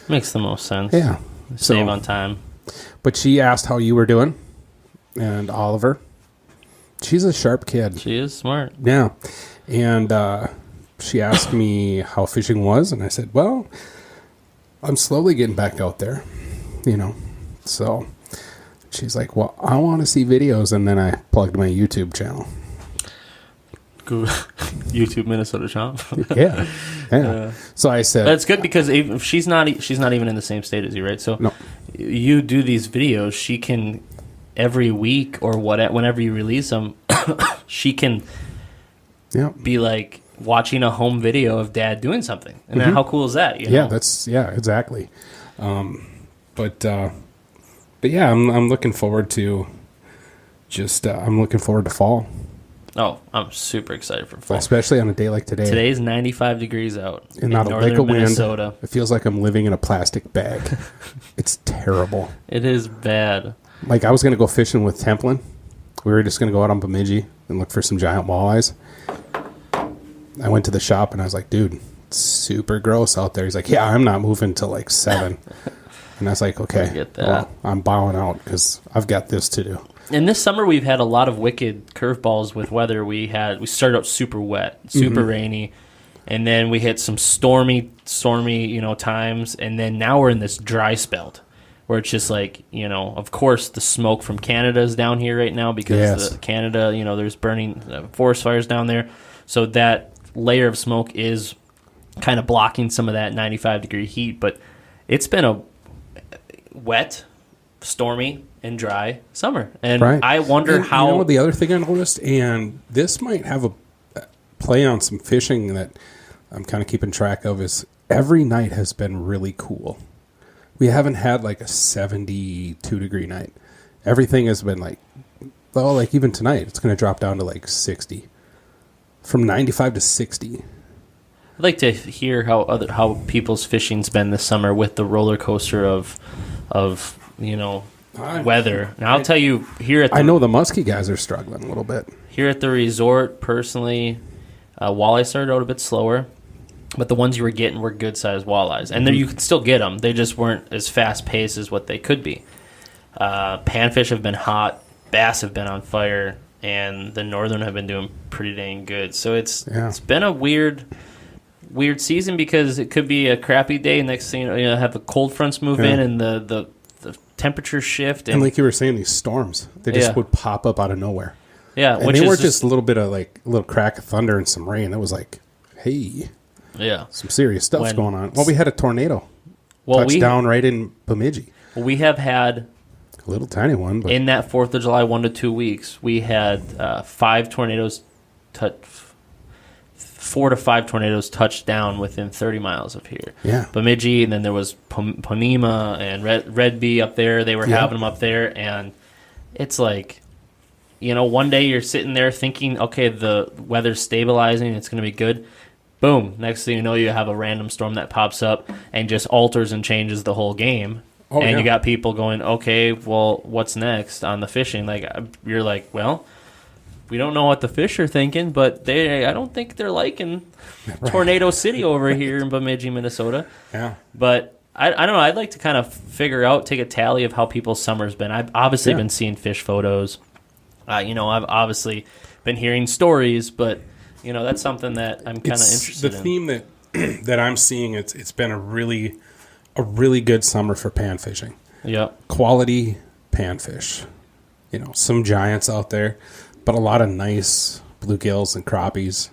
[SPEAKER 3] Makes the most sense.
[SPEAKER 2] Yeah.
[SPEAKER 3] Save on time.
[SPEAKER 2] But she asked how you were doing, and Oliver. She's a sharp kid.
[SPEAKER 3] She is smart.
[SPEAKER 2] Yeah. And she asked me how fishing was, and I said, well, I'm slowly getting back out there, So she's like, well, I want to see videos, and then I plugged my YouTube channel.
[SPEAKER 3] YouTube Minnesota Chomp.
[SPEAKER 2] Yeah. So I said,
[SPEAKER 3] that's good because if she's not even in the same state as you, right? So
[SPEAKER 2] no.
[SPEAKER 3] You do these videos, she can every week or whenever you release them, she can be like watching a home video of dad doing something. And then how cool is that?
[SPEAKER 2] Exactly. But yeah, I'm looking forward to I'm looking forward to fall.
[SPEAKER 3] Oh, I'm super excited for fall.
[SPEAKER 2] Especially on a day like today.
[SPEAKER 3] Today's 95 degrees out
[SPEAKER 2] and not a lick of wind.
[SPEAKER 3] Minnesota.
[SPEAKER 2] It feels like I'm living in a plastic bag. It's terrible.
[SPEAKER 3] It is bad.
[SPEAKER 2] Like I was going to go fishing with Templin. We were just going to go out on Bemidji and look for some giant walleyes. I went to the shop and I was like, dude, it's super gross out there. He's like, yeah, I'm not moving till like 7. And I was like, okay,
[SPEAKER 3] I get that.
[SPEAKER 2] Well, I'm bowing out because I've got this to do.
[SPEAKER 3] And this summer we've had a lot of wicked curveballs with weather. We started out super wet, super rainy, and then we hit some stormy, times, and then now we're in this dry spell where it's just like, of course the smoke from Canada is down here right now because Canada, there's burning forest fires down there. So that layer of smoke is kind of blocking some of that 95-degree heat, but it's been a wet, stormy, and dry summer. And I wonder how...
[SPEAKER 2] You know, the other thing I noticed, and this might have a play on some fishing that I'm kind of keeping track of, is every night has been really cool. We haven't had like a 72-degree night. Everything has been like even tonight, it's going to drop down to like 60. From 95 to 60.
[SPEAKER 3] I'd like to hear how people's fishing's been this summer with the roller coaster of weather. And I'll tell you, I
[SPEAKER 2] know the muskie guys are struggling a little bit.
[SPEAKER 3] Here at the resort, personally, walleye started out a bit slower, but the ones you were getting were good-sized walleyes. And you could still get them. They just weren't as fast-paced as what they could be. Panfish have been hot. Bass have been on fire. And the northern have been doing pretty dang good. So it's been a weird season because it could be a crappy day. Next thing have the cold fronts move in and the temperature shift.
[SPEAKER 2] And like you were saying, these storms, they just would pop up out of nowhere.
[SPEAKER 3] Yeah.
[SPEAKER 2] And they were just a little bit of like a little crack of thunder and some rain. It was like, hey, some serious stuff's going on. Well, we had a tornado touch down right in Bemidji.
[SPEAKER 3] Well, we have had...
[SPEAKER 2] A little tiny one. But
[SPEAKER 3] in that 4th of July 1 to 2 weeks, we had 4 to 5 tornadoes touch down within 30 miles of here.
[SPEAKER 2] Yeah.
[SPEAKER 3] Bemidji, and then there was Ponema and Red Bee up there. They were having them up there, and it's like, one day you're sitting there thinking, okay, the weather's stabilizing, it's going to be good. Boom. Next thing you know, you have a random storm that pops up and just alters and changes the whole game. You got people going, okay, well, what's next on the fishing? Like, you're like, well, we don't know what the fish are thinking, but I don't think they're liking Tornado City over here in Bemidji, Minnesota.
[SPEAKER 2] Yeah.
[SPEAKER 3] But I don't know. I'd like to kind of take a tally of how people's summer's been. I've obviously been seeing fish photos. I've obviously been hearing stories, but that's something that I'm kind of interested in.
[SPEAKER 2] The theme that I'm seeing, it's been a really good summer for pan fishing.
[SPEAKER 3] Yep.
[SPEAKER 2] Quality panfish. Some giants out there, but a lot of nice bluegills and crappies.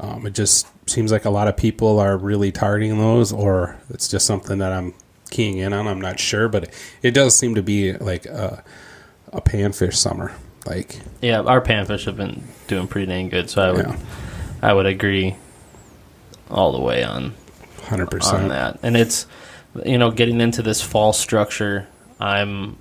[SPEAKER 2] It just seems like a lot of people are really targeting those, or it's just something that I'm keying in on. I'm not sure, but it does seem to be like a panfish summer.
[SPEAKER 3] Our panfish have been doing pretty dang good, so I would agree all the way on
[SPEAKER 2] 100%
[SPEAKER 3] on that. And it's getting into this fall structure, I'm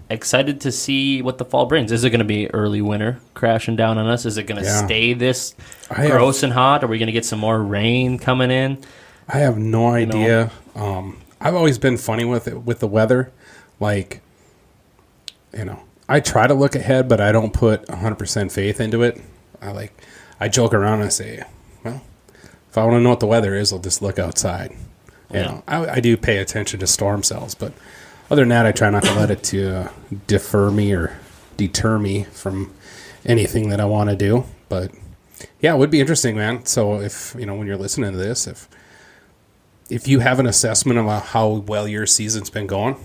[SPEAKER 3] excited to see what the fall brings. Is it going to be early winter crashing down on us? Is it going to stay this gross and hot? Are we going to get some more rain coming in?
[SPEAKER 2] I have no idea. I've always been funny with it, with the weather. I try to look ahead, but I don't put 100% faith into it. I joke around and I say, well, if I want to know what the weather is, I'll just look outside. You
[SPEAKER 3] Yeah.
[SPEAKER 2] know, I do pay attention to storm cells, but other than that, I try not to let it to deter me from anything that I want to do. But yeah, it would be interesting, man. So if, you know, when you're listening to this, if you have an assessment of how well your season's been going,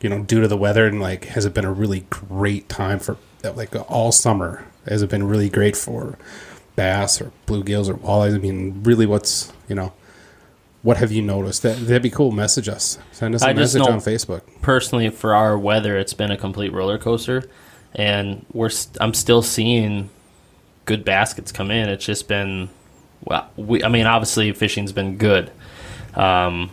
[SPEAKER 2] you know, due to the weather, and like, has it been a really great time for like all summer? Has it been really great for bass or bluegills or walleyes? I mean, really, what's, you know, what have you noticed? That'd be cool. Message us. Send us a message on Facebook.
[SPEAKER 3] Personally, for our weather, it's been a complete roller coaster, and I'm still seeing good baskets come in. It's just been, well, I mean, obviously fishing's been good. I'm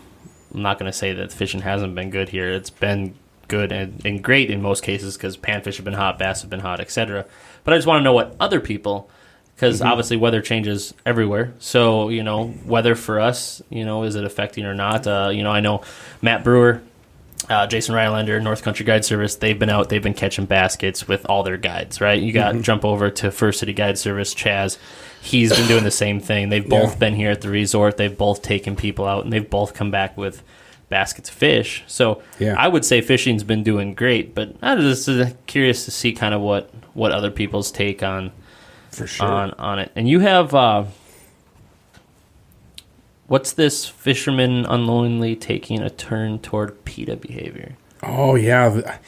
[SPEAKER 3] not going to say that fishing hasn't been good here. It's been good and great in most cases because panfish have been hot, bass have been hot, etc. But I just want to know what other people, because obviously weather changes everywhere. So, you know, weather for us, you know, is it affecting or not? You know, I know Matt Brewer, Jason Rylander, North Country Guide Service, they've been catching baskets with all their guides, right? You got jump over to First City Guide Service, Chaz. He's been doing the same thing. They've both been here at the resort. They've both taken people out, and they've both come back with baskets of fish. So I would say fishing's been doing great, but I'm just curious to see kind of what other people's take on
[SPEAKER 2] For sure.
[SPEAKER 3] on it. And you have what's this fisherman unknowingly taking a turn toward PETA behavior?
[SPEAKER 2] Oh, yeah.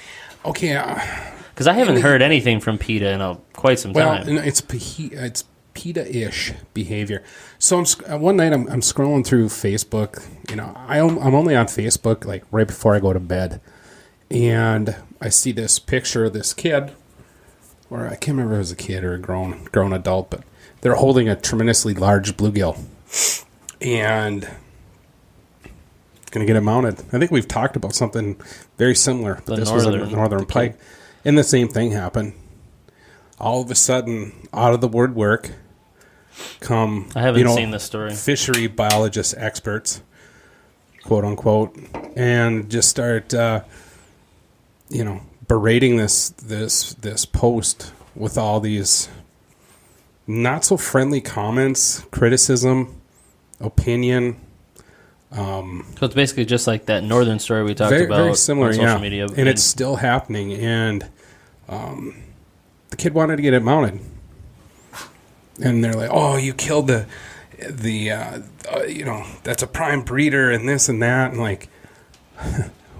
[SPEAKER 2] Okay.
[SPEAKER 3] Because I haven't heard anything from PETA in quite some time.
[SPEAKER 2] Well, it's PETA-ish behavior. So one night I'm scrolling through Facebook. You know, I'm only on Facebook like right before I go to bed, and I see this picture of this kid, or I can't remember if it was a kid or a grown adult, but they're holding a tremendously large bluegill, and going to get it mounted. I think we've talked about something very similar. But this was a northern pike, and the same thing happened. All of a sudden, out of the woodwork come,
[SPEAKER 3] I haven't seen this story.
[SPEAKER 2] Fishery biologist experts, quote unquote, and just start, berating this post with all these not so friendly comments, criticism, opinion.
[SPEAKER 3] So it's basically just like that northern story we talked about
[SPEAKER 2] very similar,
[SPEAKER 3] on social media.
[SPEAKER 2] And it's still happening, and the kid wanted to get it mounted. And they're like, "Oh, you killed the that's a prime breeder and this and that," and like,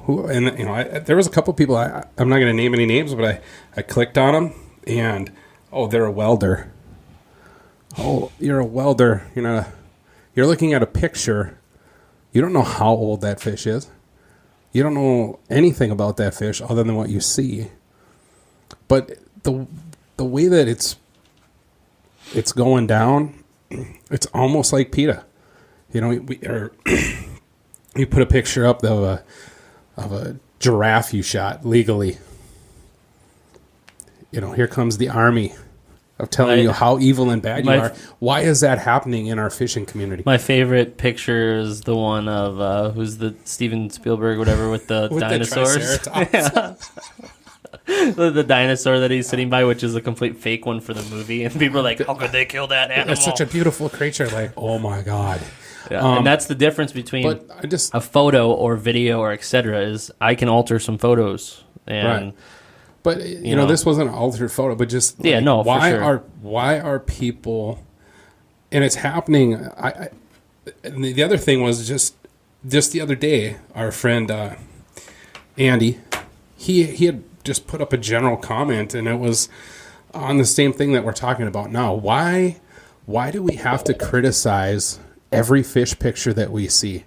[SPEAKER 2] there was a couple people. I'm not going to name any names, but I clicked on them, and they're a welder. Oh, you're a welder. You're looking at a picture. You don't know how old that fish is. You don't know anything about that fish other than what you see. But the way that it's going down, it's almost like PETA. You put a picture up of a giraffe you shot legally. Here comes the army of telling you how evil and bad you are. Why is that happening in our fishing community?
[SPEAKER 3] My favorite picture is the one of who's the Steven Spielberg, whatever, with the dinosaurs. The dinosaur that he's sitting by, which is a complete fake one for the movie, and people are like, "How could they kill that animal?"
[SPEAKER 2] It's such a beautiful creature. Like, oh my god!
[SPEAKER 3] Yeah, and that's the difference between a photo or video or etc. Is I can alter some photos, and
[SPEAKER 2] right. But this wasn't an altered photo, but just why are people? And it's happening. And the other thing was just the other day, our friend Andy, he had just put up a general comment, and it was on the same thing that we're talking about now. Why do we have to criticize every fish picture that we see?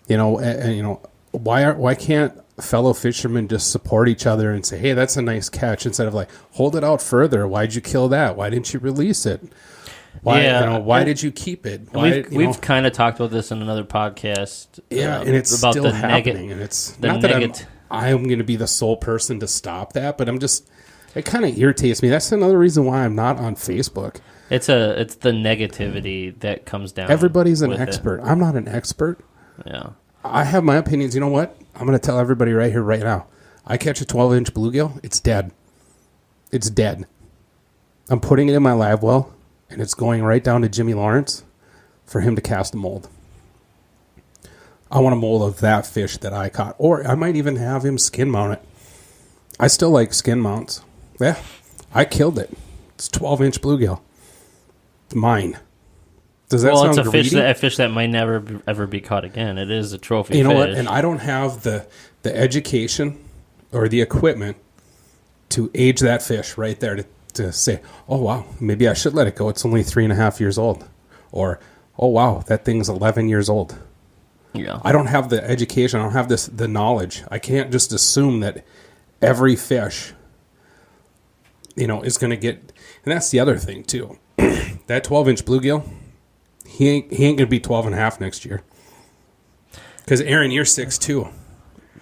[SPEAKER 2] Why can't fellow fishermen just support each other and say, "Hey, that's a nice catch," instead of like, "Hold it out further. Why'd you kill that? Why didn't you release it? Why did you keep it?"
[SPEAKER 3] We've kind of talked about this in another podcast.
[SPEAKER 2] And it's about still happening, and it's not that I'm going to be the sole person to stop that, but it kind of irritates me. That's another reason why I'm not on Facebook.
[SPEAKER 3] It's the negativity that comes down.
[SPEAKER 2] Everybody's an expert. I'm not an expert.
[SPEAKER 3] Yeah.
[SPEAKER 2] I have my opinions. You know what? I'm going to tell everybody right here, right now. I catch a 12-inch bluegill. It's dead. It's dead. I'm putting it in my live well, and it's going right down to Jimmy Lawrence. for him to cast a mold. I want a mold of that fish that I caught. Or I might even have him skin mount it. I still like skin mounts. Yeah, I killed it. It's 12-inch bluegill. It's mine. Does that sound
[SPEAKER 3] it's
[SPEAKER 2] greedy?
[SPEAKER 3] a fish that might never ever be caught again. It is a trophy
[SPEAKER 2] You know
[SPEAKER 3] fish.
[SPEAKER 2] what? And I don't have the education or the equipment to age that fish right there to say, oh, wow, maybe I should let it go. It's only 3.5 years old. Or, oh, wow, that thing's 11 years old.
[SPEAKER 3] Yeah.
[SPEAKER 2] I don't have the education. I don't have the knowledge. I can't just assume that every fish, is going to get. And that's the other thing too. That 12-inch bluegill, he ain't going to be 12 and a half next year. Because Aaron, you're 6'2".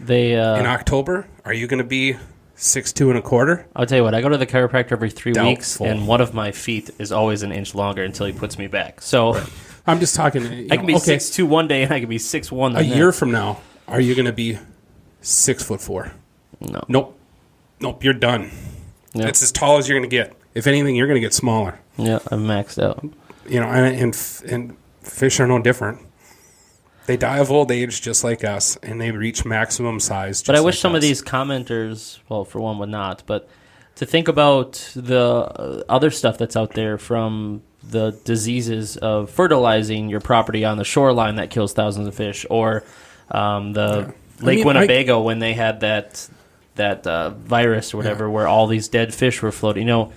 [SPEAKER 3] They
[SPEAKER 2] In October, are you going to be 6'2" and a quarter?
[SPEAKER 3] I'll tell you what. I go to the chiropractor every 3 weeks,
[SPEAKER 2] Doubtful.
[SPEAKER 3] and one of my feet is always an inch longer until he puts me back. So
[SPEAKER 2] I'm just talking.
[SPEAKER 3] I can be 6'2" one day, and I can be 6'1" the
[SPEAKER 2] A
[SPEAKER 3] next.
[SPEAKER 2] year from now, are you going to be 6'4"?
[SPEAKER 3] No.
[SPEAKER 2] Nope. You're done.
[SPEAKER 3] Yep.
[SPEAKER 2] That's as tall as you're going to get. If anything, you're going to get smaller.
[SPEAKER 3] Yeah, I'm maxed out.
[SPEAKER 2] And fish are no different. They die of old age just like us, and they reach maximum size.
[SPEAKER 3] But I wish
[SPEAKER 2] like
[SPEAKER 3] some of
[SPEAKER 2] us.
[SPEAKER 3] these commenters, well, for one, would not, but to think about the other stuff that's out there, from the diseases of fertilizing your property on the shoreline that kills thousands of fish, or Lake Winnebago when they had that virus or whatever, where all these dead fish were floating.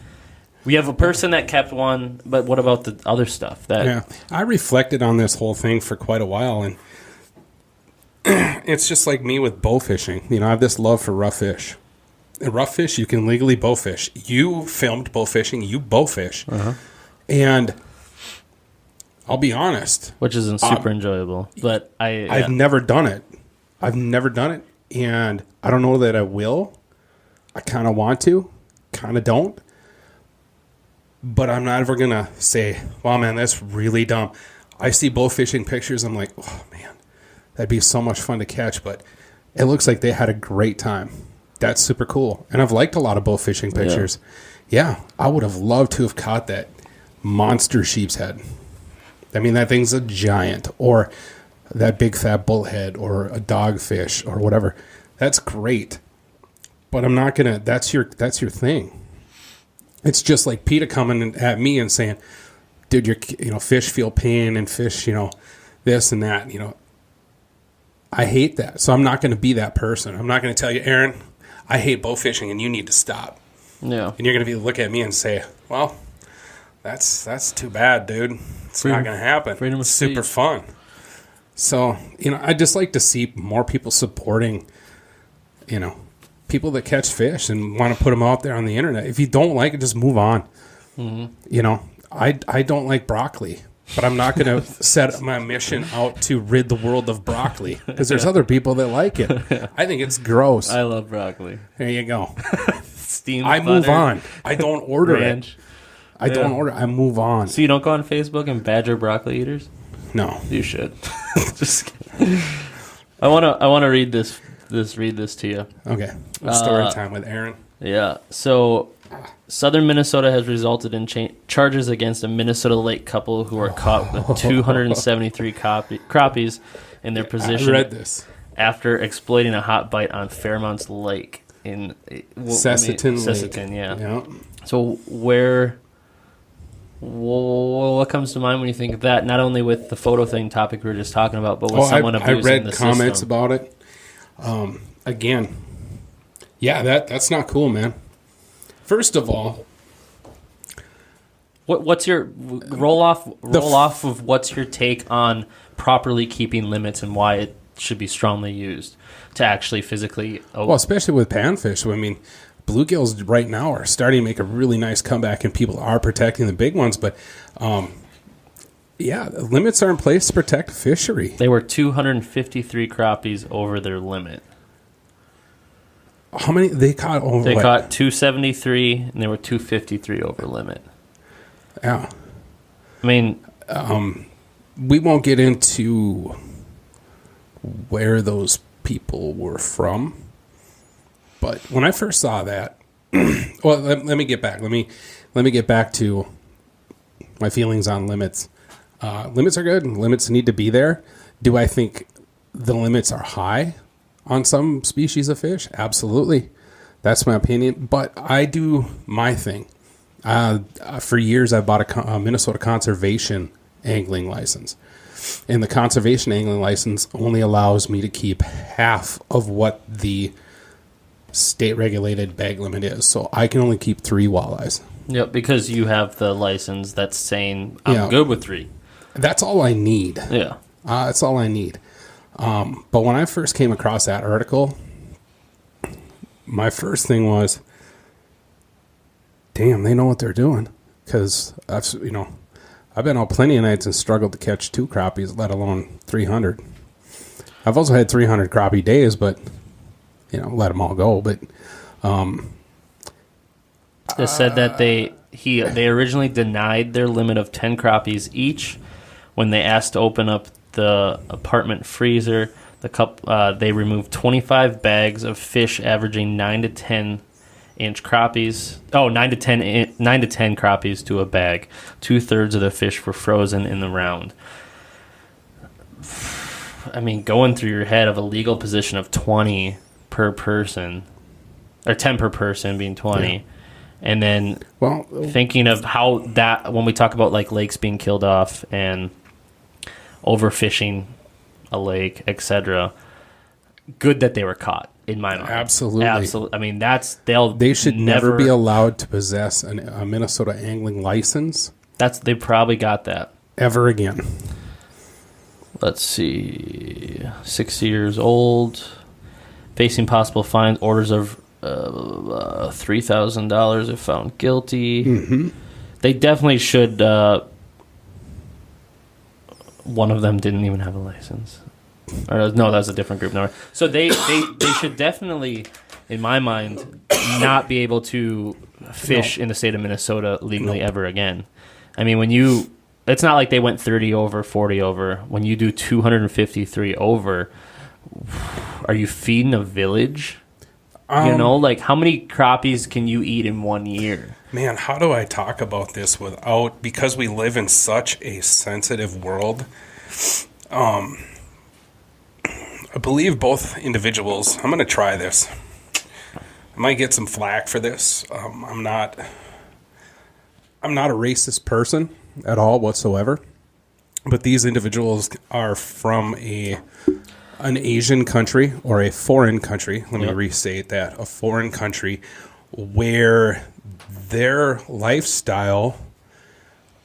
[SPEAKER 3] We have a person that kept one, but what about the other stuff?
[SPEAKER 2] I reflected on this whole thing for quite a while, and it's just like me with bow fishing. I have this love for rough fish. And rough fish, you can legally bow fish. You filmed bow fishing, you bow fish. And I'll be honest.
[SPEAKER 3] Which isn't super enjoyable, but
[SPEAKER 2] I've never done it. And I don't know that I will. I kind of want to, kind of don't. But I'm not ever going to say, wow, man, that's really dumb. I see bow fishing pictures. I'm like, oh, man, that'd be so much fun to catch. But it looks like they had a great time. That's super cool. And I've liked a lot of bow fishing pictures. Yeah, I would have loved to have caught that monster sheep's head. I mean, that thing's a giant. Or that big fat bullhead, or a dogfish, or whatever. That's great. But I'm not going to, that's your thing. It's just like PETA coming at me and saying, dude, fish feel pain, and fish, this and that, I hate that. So I'm not going to be that person. I'm not going to tell you, Aaron, I hate bow fishing and you need to stop.
[SPEAKER 3] Yeah.
[SPEAKER 2] And you're going to look at me and say, well, that's too bad, dude. It's not going to happen.
[SPEAKER 3] Freedom of
[SPEAKER 2] It's super
[SPEAKER 3] speech.
[SPEAKER 2] fun. So, I just like to see more people supporting, people that catch fish and want to put them out there on the internet. If you don't like it, just move on. Mm-hmm. I don't like broccoli, but I'm not going to set my mission out to rid the world of broccoli, because there's other people that like it. I think it's gross.
[SPEAKER 3] I love broccoli.
[SPEAKER 2] There you go.
[SPEAKER 3] Steamed
[SPEAKER 2] I move
[SPEAKER 3] butter,
[SPEAKER 2] on. I don't order
[SPEAKER 3] ranch.
[SPEAKER 2] it. I don't order. I move on.
[SPEAKER 3] So you don't go on Facebook and badger broccoli eaters?
[SPEAKER 2] No.
[SPEAKER 3] You should. Just kidding. I want to read this to you.
[SPEAKER 2] Okay. Story time with Aaron.
[SPEAKER 3] Yeah. So, southern Minnesota has resulted in charges against a Minnesota lake couple who are caught with 273 crappies in their position.
[SPEAKER 2] I read this.
[SPEAKER 3] After exploiting a hot bite on Fairmounts Lake in
[SPEAKER 2] Sesseton Lake.
[SPEAKER 3] Sesseton, yeah.
[SPEAKER 2] Yeah.
[SPEAKER 3] So what comes to mind when you think of that? Not only with the photo thing topic we were just talking about, but with someone
[SPEAKER 2] I
[SPEAKER 3] abusing
[SPEAKER 2] read
[SPEAKER 3] the
[SPEAKER 2] comments
[SPEAKER 3] system.
[SPEAKER 2] about it. Again, yeah, that's not cool, man. First of all,
[SPEAKER 3] What's your roll off of what's your take on properly keeping limits and why it should be strongly used to actually physically?
[SPEAKER 2] well, especially with panfish. I mean, bluegills right now are starting to make a really nice comeback, and people are protecting the big ones. But yeah, limits are in place to protect fishery.
[SPEAKER 3] They were 253 crappies over their limit.
[SPEAKER 2] How many they caught? Over
[SPEAKER 3] They
[SPEAKER 2] what?
[SPEAKER 3] caught 273 and they were 253 over limit.
[SPEAKER 2] Yeah.
[SPEAKER 3] I mean,
[SPEAKER 2] We won't get into where those people were from, but when I first saw that, well, let me get back. Let me get back to my feelings on limits. Limits are good. Limits need to be there. Do I think the limits are high on some species of fish? Absolutely. That's my opinion. But I do my thing. For years, I bought a Minnesota conservation angling license. And the conservation angling license only allows me to keep half of what the state regulated bag limit is. So I can only keep 3 walleyes.
[SPEAKER 3] Yep, because you have the license that's saying I'm good with 3.
[SPEAKER 2] That's all I need.
[SPEAKER 3] Yeah.
[SPEAKER 2] That's all I need. But when I first came across that article, my first thing was, damn, they know what they're doing. Because I've been out plenty of nights and struggled to catch 2 crappies, let alone 300. I've also had 300 crappie days, but let them all go. But
[SPEAKER 3] they said that they originally denied their limit of 10 crappies each when they asked to open up the apartment freezer. They removed 25 bags of fish averaging 9 to 10 inch crappies. 9 to 10 crappies to a bag. 2/3 of the fish were frozen in the round. I mean, going through your head of a legal position of 20 per person, or 10 per person being 20. Yeah. And then thinking of how that, when we talk about like lakes being killed off and overfishing a lake, etc., good that they were caught, in my mind.
[SPEAKER 2] Absolutely.
[SPEAKER 3] I mean, they
[SPEAKER 2] should never be allowed to possess a Minnesota angling license.
[SPEAKER 3] They probably got that.
[SPEAKER 2] Ever again.
[SPEAKER 3] Let's see. 60 years old, facing possible fines, orders of $3,000 if found guilty.
[SPEAKER 2] Mm-hmm.
[SPEAKER 3] They definitely should. One of them didn't even have a license. Or, no, that's a different group number. So they should definitely, in my mind, not be able to fish in the state of Minnesota legally ever again. I mean, it's not like they went 30 over, 40 over. When you do 253 over, are you feeding a village? How many crappies can you eat in 1 year?
[SPEAKER 2] Man, how do I talk about this because we live in such a sensitive world? I believe both individuals, I'm going to try this. I might get some flack for this. I'm not a racist person at all whatsoever, but these individuals are from an Asian country or a foreign country. Let me restate that. A foreign country where their lifestyle,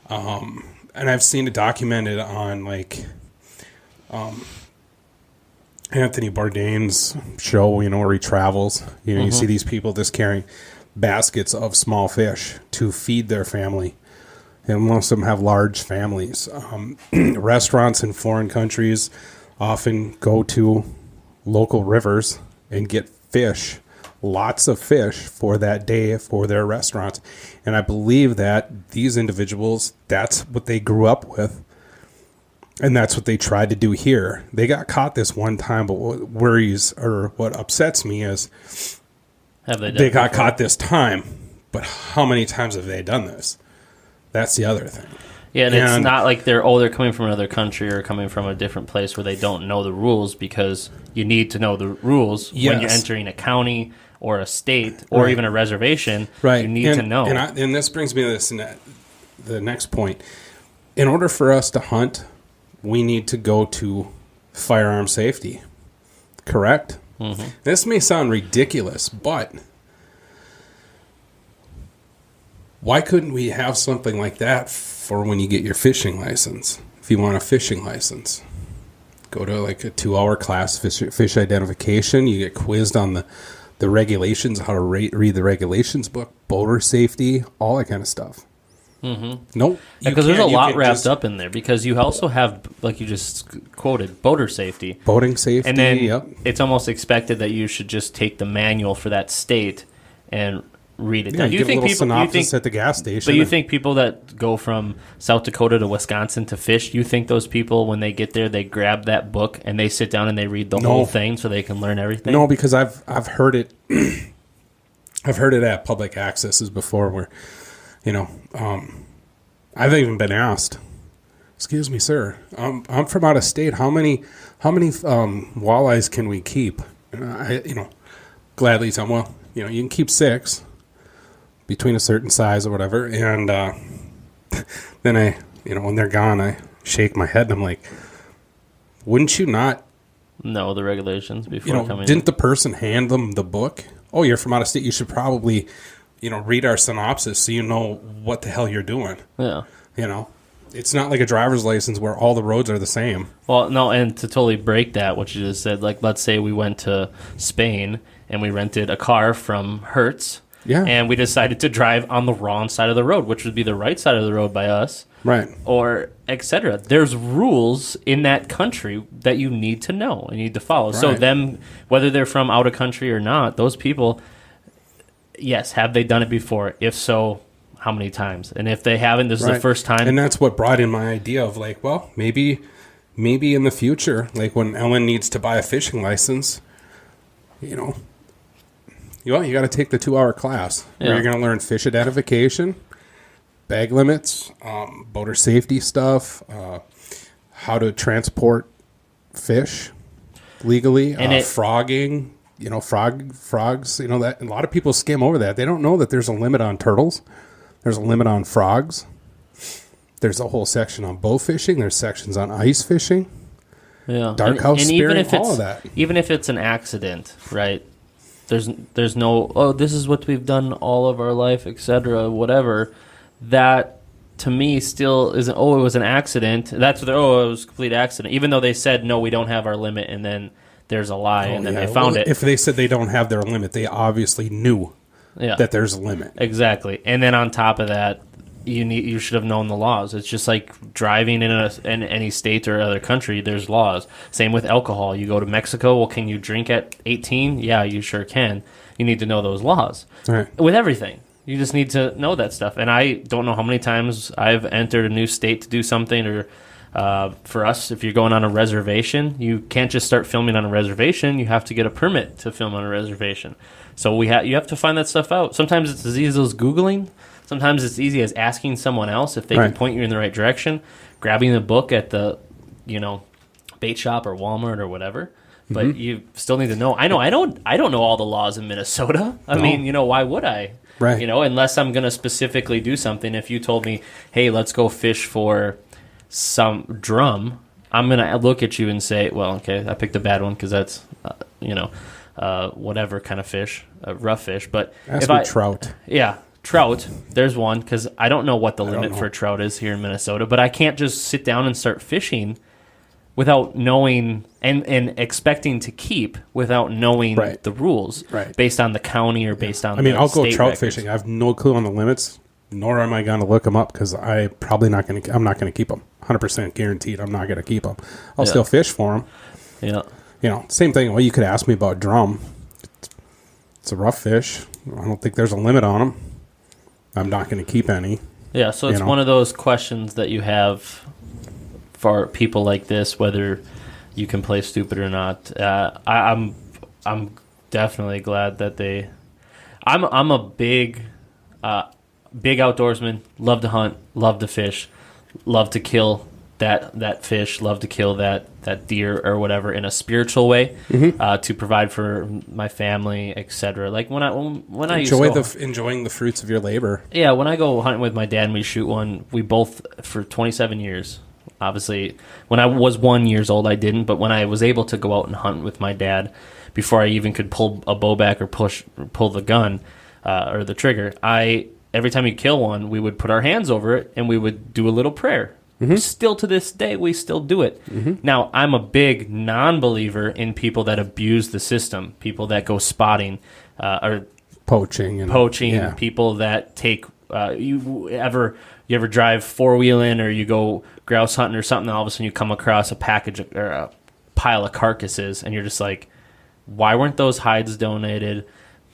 [SPEAKER 2] and I've seen it documented on Anthony Bourdain's show, where he travels. You see these people just carrying baskets of small fish to feed their family. And most of them have large families. Restaurants in foreign countries often go to local rivers and get fish, lots of fish for that day for their restaurants. And I believe that these individuals, that's what they grew up with. And that's what they tried to do here. They got caught this one time, but what upsets me is they got caught this time, but how many times have they done this? That's the other thing.
[SPEAKER 3] Yeah, and it's not like they're coming from another country or coming from a different place where they don't know the rules, because you need to know the rules when you're entering a county or a state or even a reservation.
[SPEAKER 2] Right.
[SPEAKER 3] You need to know.
[SPEAKER 2] And this brings me to the next point. In order for us to hunt, we need to go to firearm safety. Correct? Mm-hmm. This may sound ridiculous, but why couldn't we have something like that for when you get your fishing license? If you want a fishing license, go to like a 2-hour class, fish identification. You get quizzed on the regulations, how to read the regulations book, boater safety, all that kind of stuff.
[SPEAKER 3] Mm-hmm.
[SPEAKER 2] Nope.
[SPEAKER 3] Because there's a lot wrapped up in there, because you also have, like you just quoted, boater safety.
[SPEAKER 2] Boating safety,
[SPEAKER 3] and then it's almost expected that you should just take the manual for that state and read it.
[SPEAKER 2] Yeah, you think a little synopsis at the gas station.
[SPEAKER 3] But you think people that go from South Dakota to Wisconsin to fish, you think those people, when they get there, they grab that book and they sit down and they read the whole thing so they can learn everything?
[SPEAKER 2] No, because I've heard it. I've heard it at public accesses before, where I've even been asked, excuse me, sir, I'm from out of state. How many walleyes can we keep? And I, gladly tell them, well, you can keep 6 between a certain size or whatever. And then I, when they're gone, I shake my head and I'm like, wouldn't you not
[SPEAKER 3] know the regulations before coming
[SPEAKER 2] didn't the person hand them the book? Oh, you're from out of state. You should probably, read our synopsis so you know what the hell you're doing.
[SPEAKER 3] Yeah.
[SPEAKER 2] It's not like a driver's license where all the roads are the same.
[SPEAKER 3] Well, no, and to totally break that, what you just said, like, let's say we went to Spain and we rented a car from Hertz.
[SPEAKER 2] Yeah.
[SPEAKER 3] And we decided to drive on the wrong side of the road, which would be the right side of the road by us.
[SPEAKER 2] Right.
[SPEAKER 3] Or etc. There's rules in that country that you need to know and you need to follow.
[SPEAKER 2] Right.
[SPEAKER 3] So them, whether they're from out of country or not, those people, yes, have they done it before? If so, how many times? And if they haven't, this is the first time.
[SPEAKER 2] And that's what brought in my idea of like, well, maybe in the future, like when Ellen needs to buy a fishing license, you got to take the 2-hour class where you're going to learn fish identification, bag limits, boater safety stuff, how to transport fish legally, frogging, frogs, that a lot of people skim over that. They don't know that there's a limit on turtles. There's a limit on frogs. There's a whole section on bow fishing. There's sections on ice fishing.
[SPEAKER 3] Yeah.
[SPEAKER 2] Dark house spearing, all of that.
[SPEAKER 3] Even if it's an accident, right? There's no, this is what we've done all of our life, etc., whatever. That, to me, still isn't, it was an accident. That's what it was a complete accident. Even though they said, no, we don't have our limit, and then there's a lie, and then they found it.
[SPEAKER 2] If they said they don't have their limit, they obviously knew that there's a limit.
[SPEAKER 3] Exactly. And then on top of that, you should have known the laws. It's just like driving in any state or other country, there's laws. Same with alcohol. You go to Mexico, well, can you drink at 18? Yeah, you sure can. You need to know those laws.
[SPEAKER 2] Right.
[SPEAKER 3] With everything. You just need to know that stuff. And I don't know how many times I've entered a new state to do something, or for us, if you're going on a reservation, you can't just start filming on a reservation. You have to get a permit to film on a reservation. So you have to find that stuff out. Sometimes it's as easy as Googling. Sometimes it's easy as asking someone else if they can point you in the right direction, grabbing the book at the, bait shop or Walmart or whatever. But you still need to know. I don't know all the laws in Minnesota. I mean, why would I?
[SPEAKER 2] Right.
[SPEAKER 3] Unless I'm going to specifically do something. If you told me, hey, let's go fish for some drum, I'm going to look at you and say, well, okay, I picked a bad one because that's, whatever kind of fish, rough fish. But
[SPEAKER 2] ask me trout.
[SPEAKER 3] Yeah, trout. There's one, because I don't know what the limit for trout is here in Minnesota. But I can't just sit down and start fishing without knowing and expecting to keep without knowing the rules based on the county or based on
[SPEAKER 2] I'll go trout
[SPEAKER 3] records.
[SPEAKER 2] fishing. I have no clue on the limits, nor am I going to look them up because I'm not going to keep them. 100% guaranteed I'm not going to keep them. I'll still fish for them.
[SPEAKER 3] Yeah.
[SPEAKER 2] Same thing. Well, you could ask me about drum. It's a rough fish. I don't think there's a limit on them. I'm not going to keep any.
[SPEAKER 3] Yeah, so it's one of those questions that you have for people like this, whether you can play stupid or not. I'm definitely glad that they. I'm a big outdoorsman. Love to hunt. Love to fish. Love to kill that fish. Love to kill that deer or whatever in a spiritual way, to provide for my family, etc. Like when I
[SPEAKER 2] enjoying the fruits of your labor.
[SPEAKER 3] Yeah, when I go hunting with my dad and we shoot one, we both for 27 years. Obviously, when I was 1 year old, I didn't. But when I was able to go out and hunt with my dad, before I even could pull a bow back or pull the gun or the trigger, every time you kill one, we would put our hands over it and we would do a little prayer. Still to this day, we still do it. Now, I'm a big non-believer in people that abuse the system, people that go spotting or
[SPEAKER 2] poaching,
[SPEAKER 3] people that take. You ever drive four-wheeling or you go grouse hunting or something, and all of a sudden you come across a package or a pile of carcasses, and you're just like, why weren't those hides donated?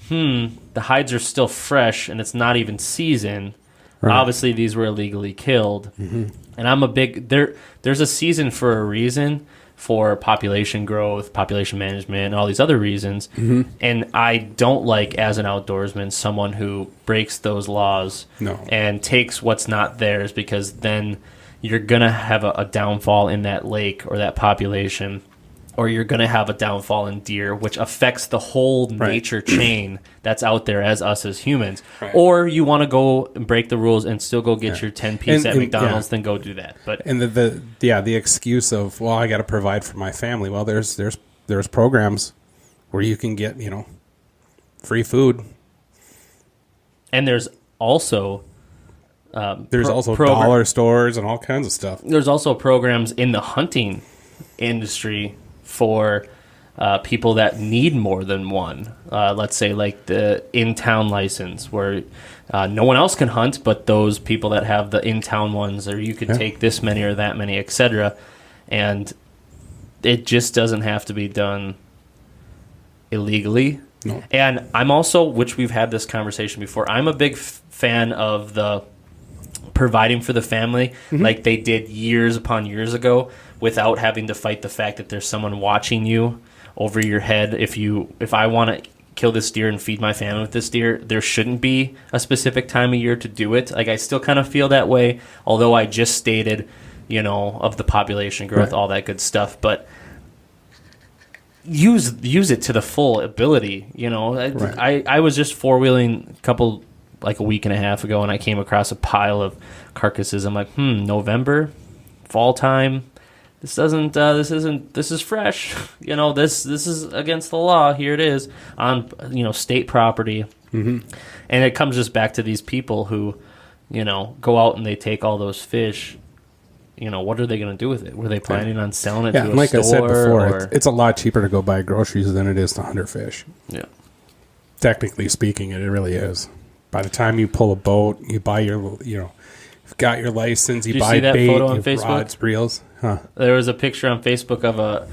[SPEAKER 3] The hides are still fresh, and it's not even seasoned. Right. Obviously, these were illegally killed. And I'm a big... There's a season for a reason for population growth, population management, and all these other reasons. And I don't like, as an outdoorsman, someone who breaks those laws and takes what's not theirs, because then you're going to have a downfall in that lake or that population, or you're going to have a downfall in deer, which affects the whole nature chain that's out there as us as humans. Right. Or you want to go and break the rules and still go get your 10-piece at McDonald's, then go do that. But
[SPEAKER 2] and the excuse of, well, I got to provide for my family. Well, there's programs where you can get, free food.
[SPEAKER 3] And there's also
[SPEAKER 2] dollar stores and all kinds of stuff.
[SPEAKER 3] There's also programs in the hunting industry for people that need more than one. Let's say like the in-town license where no one else can hunt, but those people that have the in-town ones, or you could take this many or that many, etc. And it just doesn't have to be done illegally. No. And I'm also, which we've had this conversation before, I'm a big fan of the providing for the family like they did years upon years ago, without having to fight the fact that there's someone watching you over your head. If I want to kill this deer and feed my family with this deer, there shouldn't be a specific time of year to do it. Like, I still kind of feel that way, although I just stated, of the population growth, all that good stuff. But use it to the full ability. I was just four-wheeling a week and a half ago, and I came across a pile of carcasses. I'm like, November, fall time. This is fresh. This is against the law. Here it is on, state property. Mm-hmm. And it comes just back to these people who, go out and they take all those fish. What are they going to do with it? Were they planning on selling it to a store?
[SPEAKER 2] Like I said before, it's a lot cheaper to go buy groceries than it is to hunt or fish.
[SPEAKER 3] Yeah.
[SPEAKER 2] Technically speaking, it really is. By the time you pull a boat, you buy your, you've got your license, you buy bait, you have rods, reels. Huh.
[SPEAKER 3] There was a picture on Facebook of a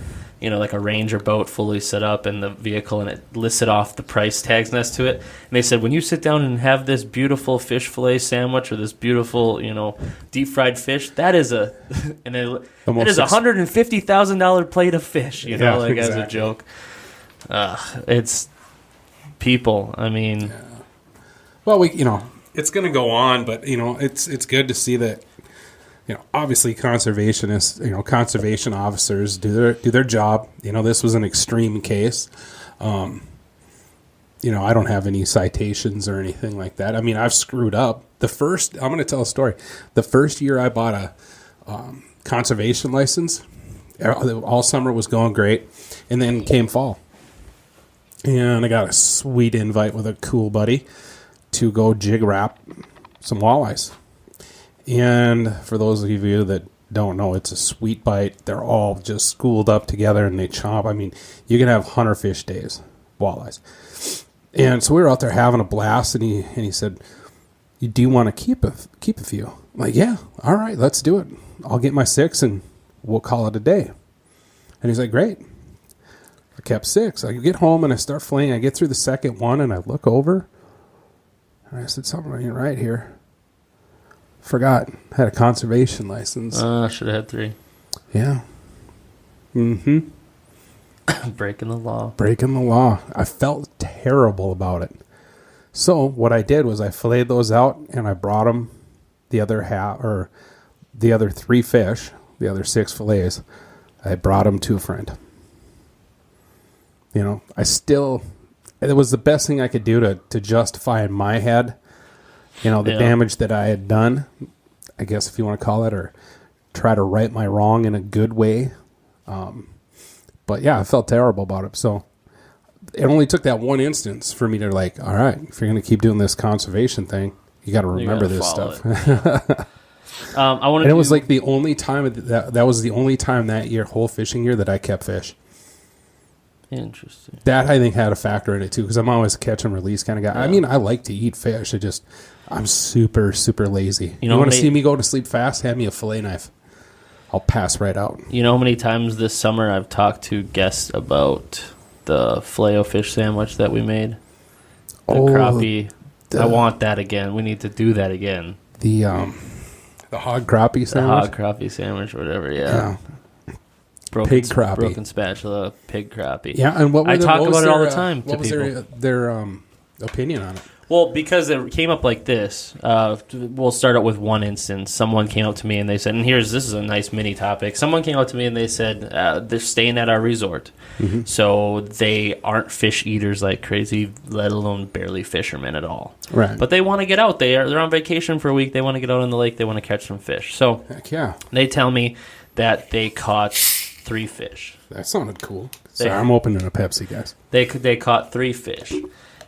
[SPEAKER 3] Ranger boat fully set up in the vehicle, and it listed off the price tags next to it. And they said, when you sit down and have this beautiful fish fillet sandwich or this beautiful, deep fried fish, that is a $150,000 plate of fish, exactly. As a joke. It's people. I mean.
[SPEAKER 2] Yeah. Well, it's going to go on, but it's good to see that obviously conservationists, conservation officers do their job. This was an extreme case. I don't have any citations or anything like that. I mean, I've screwed up. I'm going to tell a story. The first year I bought a conservation license, all summer was going great, and then came fall, and I got a sweet invite with a cool buddy to go jig wrap some walleyes. And for those of you that don't know, it's a sweet bite. They're all just schooled up together and they chomp. I mean, you can have hunter fish days, walleyes. And so we were out there having a blast, and he said, do you want to keep a few? I'm like, yeah, all right, let's do it. I'll get my 6 and we'll call it a day. And he's like, great. I kept 6. I get home and I start filleting. I get through the second one and I look over. And I said, something ain't right here. Forgot. Had a conservation license.
[SPEAKER 3] Should have had 3.
[SPEAKER 2] Yeah. Mm-hmm.
[SPEAKER 3] Breaking the law.
[SPEAKER 2] Breaking the law. I felt terrible about it. So what I did was I filleted those out and I brought them the other 3 fish, the other 6 fillets. I brought them to a friend. It was the best thing I could do to justify in my head, the damage that I had done, I guess if you want to call it, or try to right my wrong in a good way. But yeah, I felt terrible about it. So it only took that one instance for me to all right, if you're going to keep doing this conservation thing, you got to remember this stuff. It was like the only time that was the only time that year, whole fishing year, that I kept fish.
[SPEAKER 3] Interesting.
[SPEAKER 2] That I think had a factor in it too, because I'm always a catch and release kind of guy. Yeah. I mean, I like to eat fish. I'm super, super lazy. You want to see me go to sleep fast? Hand me a fillet knife. I'll pass right out.
[SPEAKER 3] You know how many times this summer I've talked to guests about the Filet-O-Fish sandwich that we made? The crappie. I want that again. We need to do that again.
[SPEAKER 2] The hog crappie sandwich?
[SPEAKER 3] The hog crappie sandwich or whatever, yeah.
[SPEAKER 2] Pig crappie.
[SPEAKER 3] Broken spatula, pig crappie.
[SPEAKER 2] Yeah, and
[SPEAKER 3] I talk about it all the time to
[SPEAKER 2] people. What was their opinion on it?
[SPEAKER 3] Well, because it came up like this, we'll start out with one instance. Someone came up to me and they said, and this is a nice mini topic. Someone came up to me and they said, they're staying at our resort. Mm-hmm. So they aren't fish eaters like crazy, let alone barely fishermen at all.
[SPEAKER 2] Right.
[SPEAKER 3] But they want to get out. They're on vacation for a week. They want to get out on the lake. They want to catch some fish. So
[SPEAKER 2] heck yeah.
[SPEAKER 3] They tell me that they caught 3 fish.
[SPEAKER 2] That sounded cool. Sorry, I'm opening a Pepsi, guys.
[SPEAKER 3] They caught 3 fish.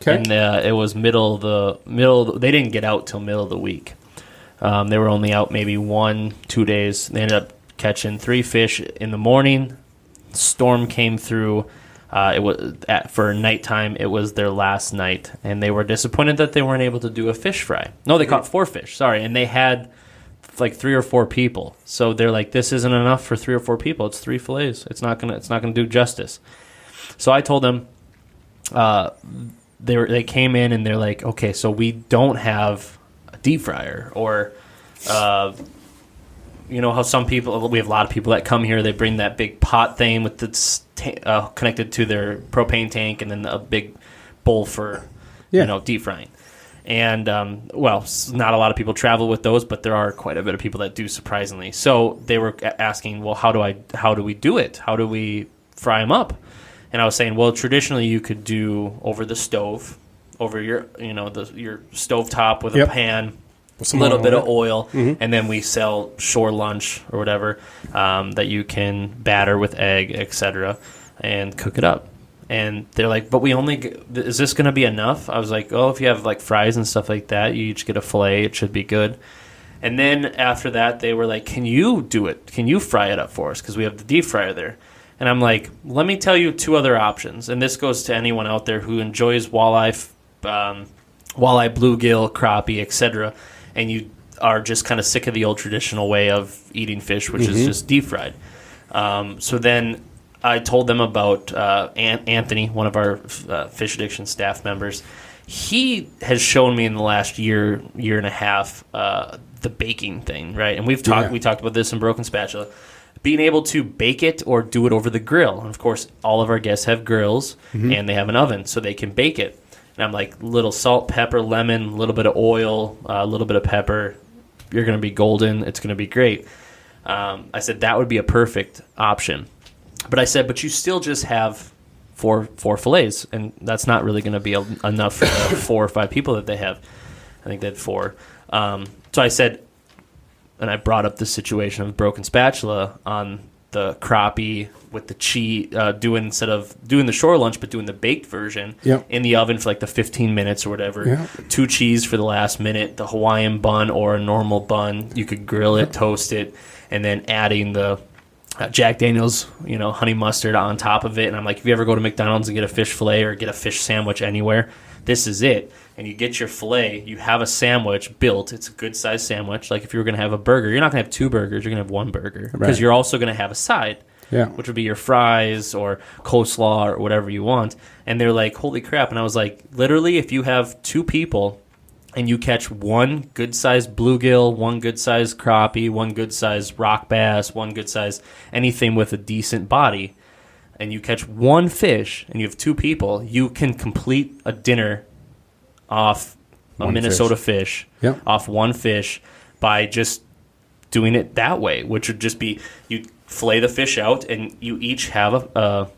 [SPEAKER 2] Okay.
[SPEAKER 3] And it was they didn't get out till middle of the week. They were only out maybe 1-2 days. They ended up catching 3 fish in the morning. Storm came through. It was for nighttime. It was their last night, and they were disappointed that they weren't able to do a fish fry. No, they caught 4 fish. Sorry, and they had like 3 or 4 people. So they're like, this isn't enough for 3 or 4 people. It's 3 fillets. It's not gonna do justice. So I told them. They came in and they're like, okay, so we don't have a deep fryer, or you know how we have a lot of people that come here, they bring that big pot thing with that's connected to their propane tank, and then a big bowl for deep frying. And not a lot of people travel with those, but there are quite a bit of people that do, surprisingly. So they were asking, well, how do we do it? How do we fry them up? And I was saying, well, traditionally you could do over the stove, over your stovetop with a pan, a little bit of oil, and then we sell shore lunch or whatever that you can batter with egg, etc., and cook it up. And they're like, but is this going to be enough? I was like, oh, if you have like fries and stuff like that, you each get a fillet, it should be good. And then after that, they were like, can you do it? Can you fry it up for us? Because we have the deep fryer there. And I'm like, let me tell you 2 other options. And this goes to anyone out there who enjoys walleye, bluegill, crappie, etc. And you are just kind of sick of the old traditional way of eating fish, which is just deep fried. So then I told them about Anthony, one of our Fish Addiction staff members. He has shown me in the last year and a half, the baking thing, right? And we talked about this in Broken Spatula. Being able to bake it or do it over the grill. And of course, all of our guests have grills and they have an oven, so they can bake it. And I'm like, little salt, pepper, lemon, a little bit of oil, a little bit of pepper. You're going to be golden. It's going to be great. I said that would be a perfect option. But I said, but you still just have four fillets, and that's not really going to be enough for the 4 or 5 people that they have. I think they had 4. So I said, and I brought up the situation of Broken Spatula on the crappie with the cheese, instead of doing the shore lunch, but doing the baked version in the oven for like the 15 minutes or whatever. 2 cheese for the last minute, the Hawaiian bun or a normal bun. You could grill it, toast it, and then adding the Jack Daniel's, honey mustard on top of it. And I'm like, if you ever go to McDonald's and get a fish fillet or get a fish sandwich anywhere, this is it. And you get your fillet, you have a sandwich built. It's a good-sized sandwich. Like if you were going to have a burger, you're not going to have 2 burgers. You're going to have 1 burger. Because you're also going to have a side, which would be your fries or coleslaw or whatever you want. And they're like, holy crap. And I was like, literally, if you have 2 people and you catch 1 good-sized bluegill, 1 good-sized crappie, 1 good-sized rock bass, 1 good-sized anything with a decent body, and you catch 1 fish and you have 2 people, you can complete a dinner off a Minnesota fish, off 1 fish, by just doing it that way, which would just be you fillet the fish out and you each have a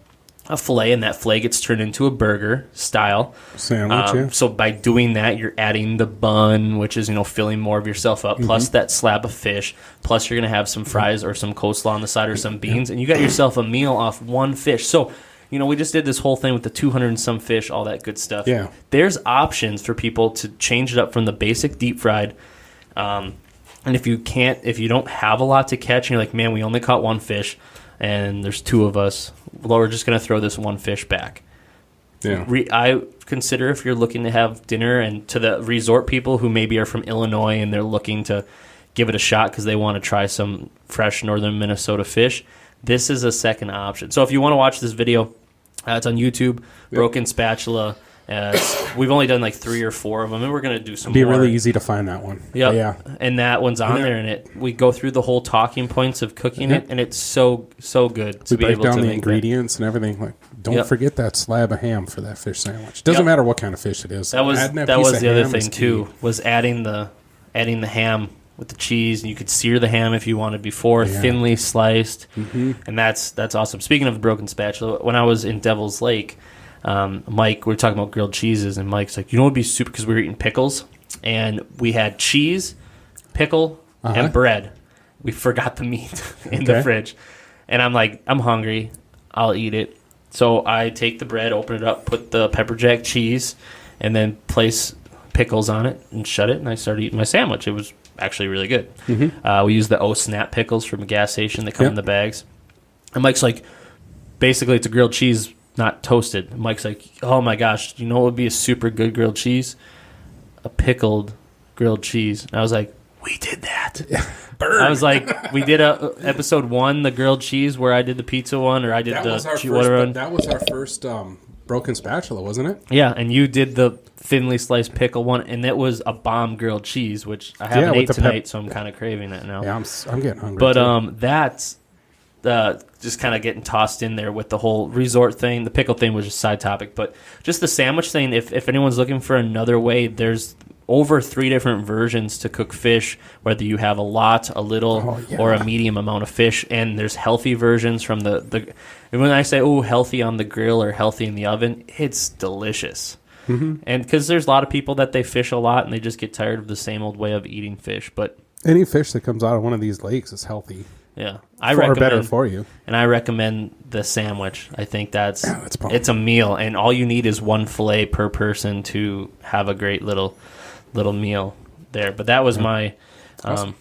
[SPEAKER 3] fillet, and that fillet gets turned into a burger style
[SPEAKER 2] sandwich.
[SPEAKER 3] So by doing that, you're adding the bun, which is filling more of yourself up, plus that slab of fish, plus you're going to have some fries or some coleslaw on the side or some beans, and you got yourself a meal off 1 fish. So we just did this whole thing with the 200 and some fish, all that good stuff.
[SPEAKER 2] Yeah.
[SPEAKER 3] There's options for people to change it up from the basic deep fried. And if you don't have a lot to catch, and you're like, man, we only caught 1 fish, and there's 2 of us, well, we're just going to throw this 1 fish back.
[SPEAKER 2] Yeah.
[SPEAKER 3] I consider, if you're looking to have dinner, and to the resort people who maybe are from Illinois and they're looking to give it a shot because they want to try some fresh northern Minnesota fish, this is a second option. So if you want to watch this video, it's on YouTube, Broken Spatula. We've only done like 3 or 4 of them, and we're going to do some more.
[SPEAKER 2] It'd be really easy to find that one.
[SPEAKER 3] Yep. Yeah. And that one's on there, and we go through the whole talking points of cooking it, and it's so good to
[SPEAKER 2] we
[SPEAKER 3] be
[SPEAKER 2] break
[SPEAKER 3] able
[SPEAKER 2] down
[SPEAKER 3] to
[SPEAKER 2] the
[SPEAKER 3] make
[SPEAKER 2] ingredients and everything, like Don't forget that slab of ham for that fish sandwich. Doesn't matter what kind of fish it is.
[SPEAKER 3] That was
[SPEAKER 2] Adding
[SPEAKER 3] that was
[SPEAKER 2] piece
[SPEAKER 3] the
[SPEAKER 2] of
[SPEAKER 3] other
[SPEAKER 2] ham
[SPEAKER 3] thing
[SPEAKER 2] is
[SPEAKER 3] too.
[SPEAKER 2] key.
[SPEAKER 3] Was adding the ham with the cheese, and you could sear the ham if you wanted before, thinly sliced, and that's awesome. Speaking of the broken spatula, when I was in Devil's Lake, Mike, we were talking about grilled cheeses, and Mike's like, you know what would be super, because we were eating pickles, and we had cheese, pickle, and bread. We forgot the meat in the fridge, and I'm like, I'm hungry, I'll eat it. So I take the bread, open it up, put the pepper jack cheese, and then place pickles on it and shut it, and I started eating my sandwich. It was actually really good. We use the Snap pickles from a gas station that come in the bags. And Mike's like, basically it's a grilled cheese, not toasted. And Mike's like, oh my gosh, you know what would be a super good grilled cheese? A pickled grilled cheese. And I was like, we did that. I was like, we did episode 1, the grilled cheese, where I did the pizza one, or I did
[SPEAKER 2] That was our first broken spatula, wasn't it?
[SPEAKER 3] Yeah, and you did the thinly sliced pickle one, and it was a bomb grilled cheese, which I haven't ate tonight, so I'm kind of craving it now.
[SPEAKER 2] Yeah, I'm getting hungry.
[SPEAKER 3] But that's just kind of getting tossed in there with the whole resort thing. The pickle thing was just a side topic, but just the sandwich thing. If anyone's looking for another way, there's over 3 different versions to cook fish, whether you have a lot, a little, or a medium amount of fish. And there's healthy versions from the and when I say, healthy on the grill or healthy in the oven, it's delicious. And because there's a lot of people that they fish a lot and they just get tired of the same old way of eating fish. But
[SPEAKER 2] any fish that comes out of one of these lakes is healthy.
[SPEAKER 3] Yeah,
[SPEAKER 2] or better for you.
[SPEAKER 3] And I recommend the sandwich. I think that's
[SPEAKER 2] it's
[SPEAKER 3] a meal, and all you need is 1 fillet per person to have a great little meal there. But that was my.
[SPEAKER 2] Awesome.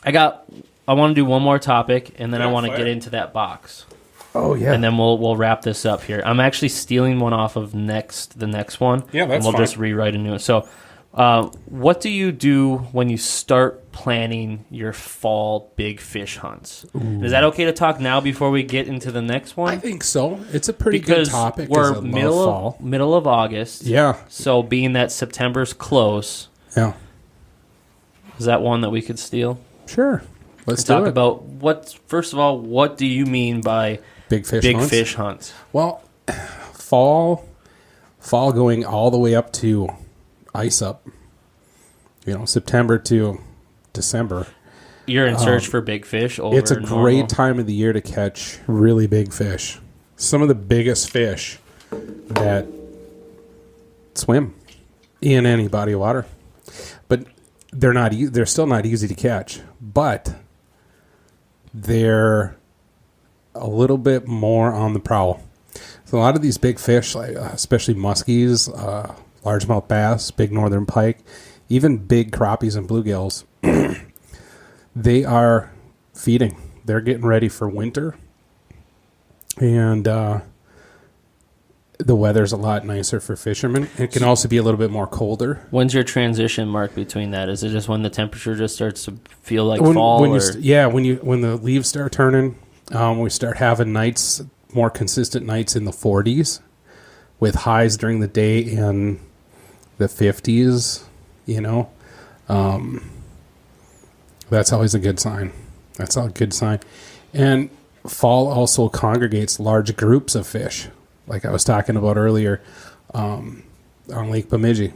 [SPEAKER 3] I want to do one more topic, and then I want to get into that box.
[SPEAKER 2] Oh yeah,
[SPEAKER 3] and then we'll wrap this up here. I'm actually stealing one off of the next one.
[SPEAKER 2] Yeah, that's
[SPEAKER 3] and we'll
[SPEAKER 2] fine.
[SPEAKER 3] just rewrite a new one. So. What do you do when you start planning your fall big fish hunts? Ooh. Is that okay to talk now before we get into the next one?
[SPEAKER 2] I think so. It's a pretty good topic.
[SPEAKER 3] We're middle of August.
[SPEAKER 2] Yeah.
[SPEAKER 3] So being that September's close,
[SPEAKER 2] yeah,
[SPEAKER 3] is that one that we could steal?
[SPEAKER 2] Sure. Let's
[SPEAKER 3] talk about first of all, what do you mean by
[SPEAKER 2] big fish
[SPEAKER 3] hunts?
[SPEAKER 2] Well, fall going all the way up to ice up, September to December.
[SPEAKER 3] You're in search for big fish.
[SPEAKER 2] It's a great time of the year to catch really big fish. Some of the biggest fish that swim in any body of water, but they're still not easy to catch. But they're a little bit more on the prowl. So a lot of these big fish, like especially muskies, largemouth bass, big northern pike, even big crappies and bluegills, they are feeding. They're getting ready for winter. And the weather's a lot nicer for fishermen. It can also be a little bit more colder.
[SPEAKER 3] When's your transition mark between that? Is it just when the temperature just starts to feel like fall?
[SPEAKER 2] When the leaves start turning, we start having nights, more consistent nights in the 40s with highs during the day in the 50s, that's always a good sign. And fall also congregates large groups of fish, like I was talking about earlier on Lake Bemidji.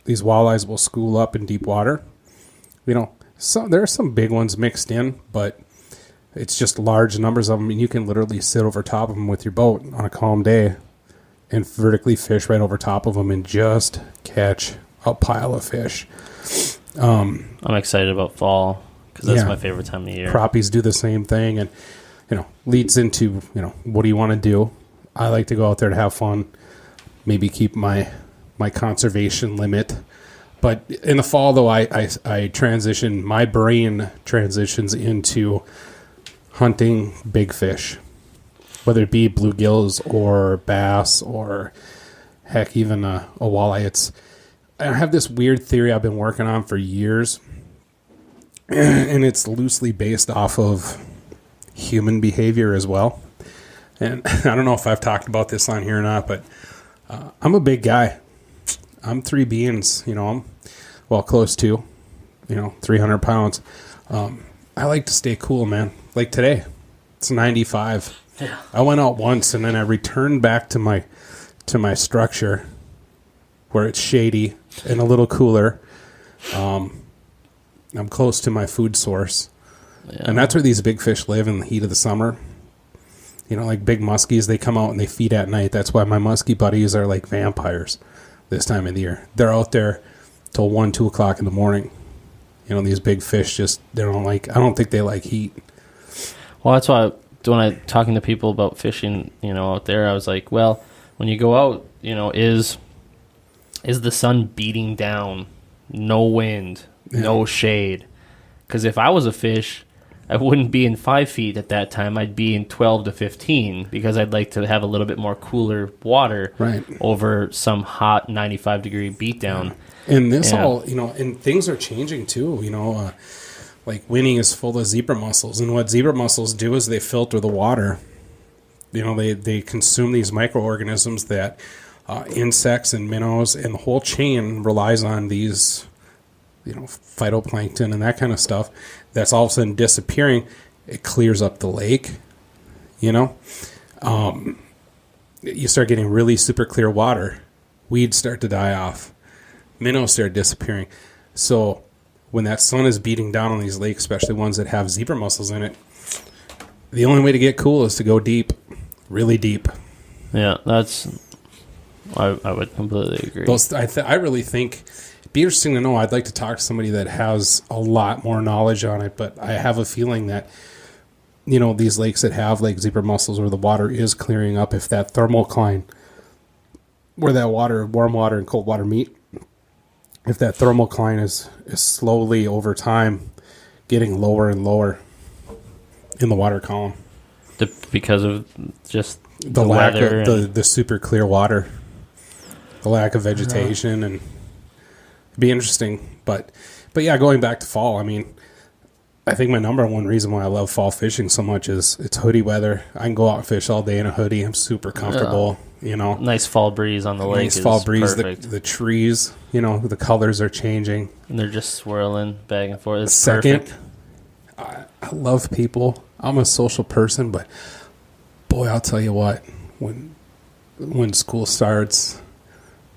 [SPEAKER 2] These walleyes will school up in deep water. There are some big ones mixed in, but it's just large numbers of them, and you can literally sit over top of them with your boat on a calm day and vertically fish right over top of them and just catch a pile of fish.
[SPEAKER 3] I'm excited about fall because that's my favorite time of year.
[SPEAKER 2] Crappies do the same thing, and leads into what do you want to do? I like to go out there to have fun, maybe keep my conservation limit. But in the fall, though, I transition. My brain transitions into hunting big fish, whether it be bluegills or bass or heck, even a walleye. I have this weird theory I've been working on for years, and it's loosely based off of human behavior as well. And I don't know if I've talked about this on here or not, but I'm a big guy. I'm 3 beans, I'm close to, 300 pounds. I like to stay cool, man. Like today, it's 95. I went out once, and then I returned back to my structure where it's shady and a little cooler. I'm close to my food source.
[SPEAKER 3] Yeah.
[SPEAKER 2] And that's where these big fish live in the heat of the summer. You know, like big muskies, they come out and they feed at night. That's why my muskie buddies are like vampires this time of the year. They're out there till 1, 2 o'clock in the morning. You know, these big fish I don't think they like heat.
[SPEAKER 3] Well, that's why when I'm talking to people about fishing, out there, I was like, well, when you go out, is the sun beating down, no wind, no shade? Because if I was a fish, I wouldn't be in 5 feet at that time. I'd be in 12 to 15 because I'd like to have a little bit more cooler water over some hot 95-degree beatdown.
[SPEAKER 2] And this and things are changing too. Like Winning is full of zebra mussels, and what zebra mussels do is they filter the water. They consume these microorganisms that insects and minnows and the whole chain relies on these, phytoplankton and that kind of stuff. That's all of a sudden disappearing. It clears up the lake. You start getting really super clear water. Weeds start to die off. Minnows start disappearing. So when that sun is beating down on these lakes, especially ones that have zebra mussels in it, the only way to get cool is to go deep, really deep.
[SPEAKER 3] Yeah, I would completely agree.
[SPEAKER 2] I really think it'd be interesting to know. I'd like to talk to somebody that has a lot more knowledge on it, but I have a feeling that, these lakes that have like zebra mussels where the water is clearing up, if that thermocline, where that water, warm water and cold water meet, if that thermocline is slowly over time getting lower and lower in the water column.
[SPEAKER 3] Because of just
[SPEAKER 2] the lack of the super clear water, the lack of vegetation, and it'd be interesting. But yeah, going back to fall, I think my number one reason why I love fall fishing so much is it's hoodie weather. I can go out and fish all day in a hoodie. I'm super comfortable.
[SPEAKER 3] Nice fall breeze on the lake.
[SPEAKER 2] Nice fall breeze.
[SPEAKER 3] Perfect.
[SPEAKER 2] The trees, the colors are changing.
[SPEAKER 3] And they're just swirling back and forth. It's
[SPEAKER 2] Second,
[SPEAKER 3] perfect.
[SPEAKER 2] I love people. I'm a social person, but boy, I'll tell you what, when school starts,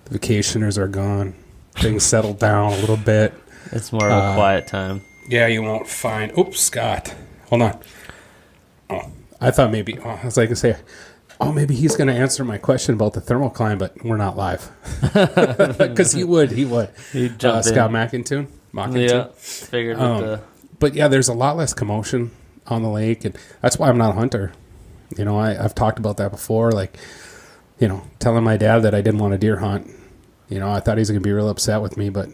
[SPEAKER 2] the vacationers are gone. Things settle down a little bit.
[SPEAKER 3] It's more of a quiet time.
[SPEAKER 2] Yeah, you won't find... Oops, Scott. Hold on. Oh, I thought maybe... I was like to say, maybe he's going to answer my question about the thermocline, but we're not live. Because he would.
[SPEAKER 3] He'd jump
[SPEAKER 2] Scott
[SPEAKER 3] in.
[SPEAKER 2] Mockington.
[SPEAKER 3] Yeah, figured with the...
[SPEAKER 2] But yeah, there's a lot less commotion on the lake, and that's why I'm not a hunter. I've talked about that before, telling my dad that I didn't want to deer hunt. I thought he was going to be real upset with me, but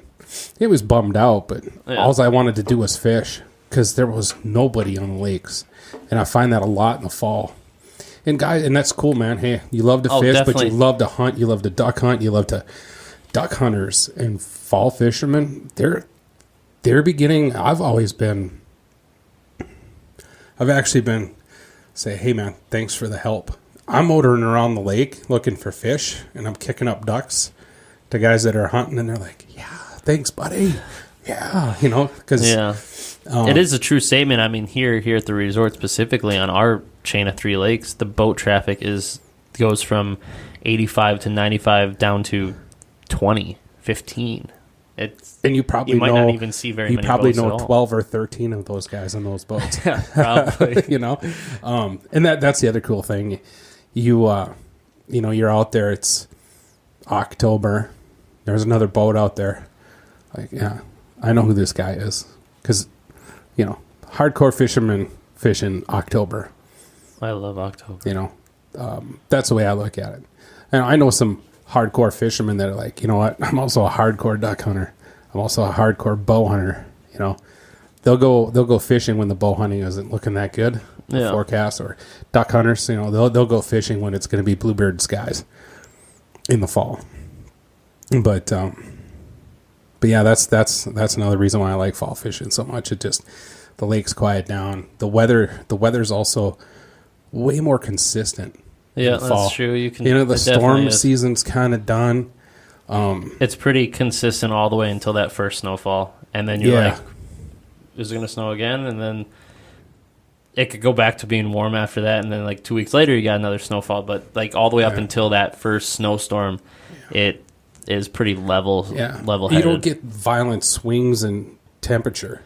[SPEAKER 2] he was bummed out. But all I wanted to do was fish because there was nobody on the lakes, and I find that a lot in the fall. And guys, and that's cool, man. Hey, you love to fish,
[SPEAKER 3] definitely.
[SPEAKER 2] but you love to hunt. You love to duck hunt. You love to duck hunters and fall fishermen. They're beginning. I've actually been say, hey man, thanks for the help. I'm motoring around the lake looking for fish, and I'm kicking up ducks to guys that are hunting, and they're like, yeah, thanks, buddy. Yeah, because
[SPEAKER 3] it is a true statement. Here at the resort, specifically on our chain of 3 lakes, the boat traffic goes from 85 to 95 down to 20, 15.
[SPEAKER 2] And you
[SPEAKER 3] might not even see very many boats.
[SPEAKER 2] You probably know
[SPEAKER 3] at all.
[SPEAKER 2] 12 or 13 of those guys on those boats.
[SPEAKER 3] Probably.
[SPEAKER 2] And that's the other cool thing. You're out there. It's October. There's another boat out there. Like, yeah, I know who this guy is because, hardcore fishermen fish in October.
[SPEAKER 3] I love October.
[SPEAKER 2] That's the way I look at it. And I know some hardcore fishermen that are like, you know what? I'm also a hardcore duck hunter. I'm also a hardcore bow hunter. They'll go fishing when the bow hunting isn't looking that good. The forecast, or duck hunters, they'll go fishing when it's going to be bluebird skies in the fall. But yeah, that's another reason why I like fall fishing so much. It just, the lake's quiet down. The weather's also way more consistent.
[SPEAKER 3] Yeah, that's true. You can.
[SPEAKER 2] The storm season's kind of done.
[SPEAKER 3] It's pretty consistent all the way until that first snowfall, and then you're like, "Is it going to snow again?" And then it could go back to being warm after that, and then like 2 weeks later you got another snowfall. But like all the way up until that first snowstorm, it is pretty level-headed.
[SPEAKER 2] You don't get violent swings in temperature.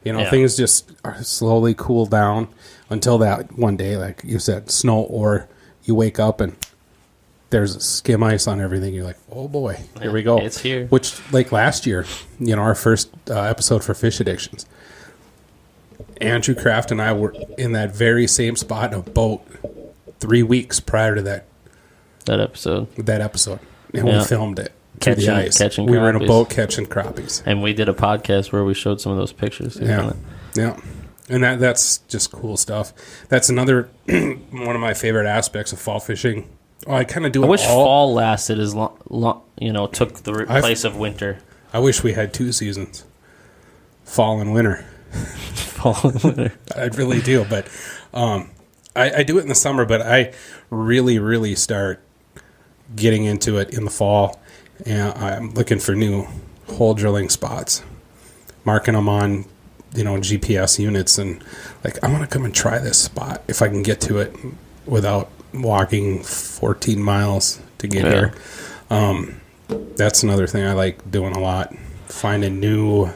[SPEAKER 2] Things just are slowly cool down until that one day, like you said, snow, or you wake up and there's skim ice on everything. You're like, oh boy, here we go.
[SPEAKER 3] It's here.
[SPEAKER 2] Which, like last year, our first episode for Fish Addictions, Andrew Kraft and I were in that very same spot in a boat 3 weeks prior to that
[SPEAKER 3] episode.
[SPEAKER 2] And we filmed it.
[SPEAKER 3] Catching
[SPEAKER 2] we were in a boat catching crappies.
[SPEAKER 3] And we did a podcast where we showed some of those pictures.
[SPEAKER 2] Yeah. And that's just cool stuff. That's another one of my favorite aspects of fall fishing. I kind of do it all.
[SPEAKER 3] I wish fall lasted as long, took the place of winter.
[SPEAKER 2] I wish we had 2 seasons, fall and winter.
[SPEAKER 3] Fall and winter.
[SPEAKER 2] I really do. But I do it in the summer, but I really, really start getting into it in the fall. And I'm looking for new hole drilling spots, marking them on, GPS units, and like I want to come and try this spot if I can get to it without walking 14 miles to get here. That's another thing I like doing a lot, finding new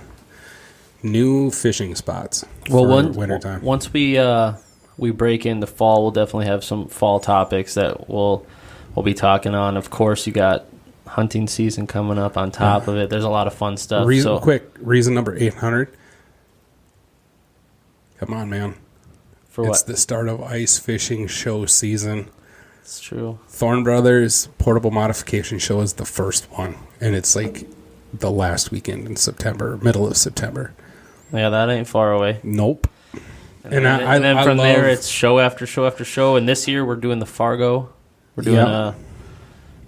[SPEAKER 2] fishing spots for wintertime.
[SPEAKER 3] Once we break into fall, we'll definitely have some fall topics that we'll be talking on. Of course, you got hunting season coming up on top of it. There's a lot of fun stuff.
[SPEAKER 2] Reason number 800. Come on, man. It's the start of ice fishing show season.
[SPEAKER 3] It's true.
[SPEAKER 2] Thorne Brothers Portable Modification Show is the first one, and it's like the last weekend in September, middle of September.
[SPEAKER 3] Yeah, that ain't far away.
[SPEAKER 2] Nope.
[SPEAKER 3] And then from there, it's show after show after show. And this year, we're doing the Fargo. We're doing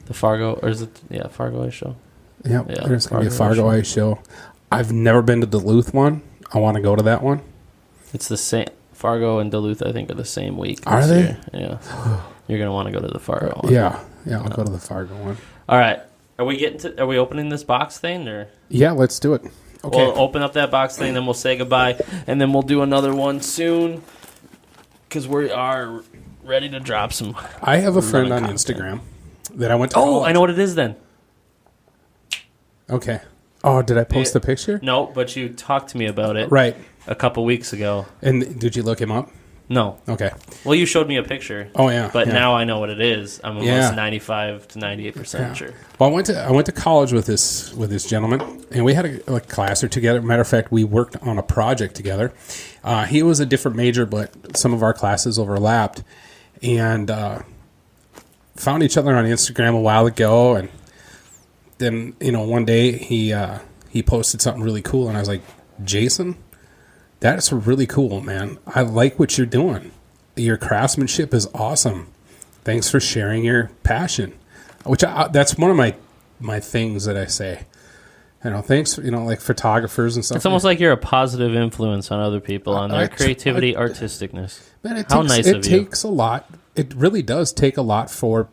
[SPEAKER 3] the Fargo, or is it Fargo Ice Show?
[SPEAKER 2] Yep, there's going to be a Fargo Ice Show. I've never been to Duluth one. I want to go to that one.
[SPEAKER 3] It's the same. Fargo and Duluth, I think, are the same week.
[SPEAKER 2] Are they?
[SPEAKER 3] Year. Yeah. You're going to want to go to the Fargo one.
[SPEAKER 2] Yeah, I'll go to the Fargo one.
[SPEAKER 3] All right. Are we opening this box thing? Or?
[SPEAKER 2] Yeah, let's do it. Okay.
[SPEAKER 3] We'll open up that box thing, then we'll say goodbye, and then we'll do another one soon because we are ready to drop some.
[SPEAKER 2] I have a friend on Instagram that I went to.
[SPEAKER 3] Oh, I know what it is then.
[SPEAKER 2] Okay. Oh, did I post the picture?
[SPEAKER 3] No, but you talked to me about it.
[SPEAKER 2] Right.
[SPEAKER 3] A couple weeks ago.
[SPEAKER 2] And did you look him up?
[SPEAKER 3] No.
[SPEAKER 2] Okay.
[SPEAKER 3] Well, you showed me a picture.
[SPEAKER 2] Oh, yeah.
[SPEAKER 3] But now I know what it is. I'm almost 95 to 98% sure.
[SPEAKER 2] Well, I went to college with this gentleman, and we had a class or two together. Matter of fact, we worked on a project together. He was a different major, but some of our classes overlapped. And found each other on Instagram a while ago, and then one day he posted something really cool, and I was like, Jason, that's really cool, man. I like what you're doing. Your craftsmanship is awesome. Thanks for sharing your passion. That's one of my things that I say. Thanks, like photographers and stuff.
[SPEAKER 3] It's almost like you're a positive influence on other people on their creativity, artisticness.
[SPEAKER 2] Man,
[SPEAKER 3] it
[SPEAKER 2] takes a lot. It really does take a lot for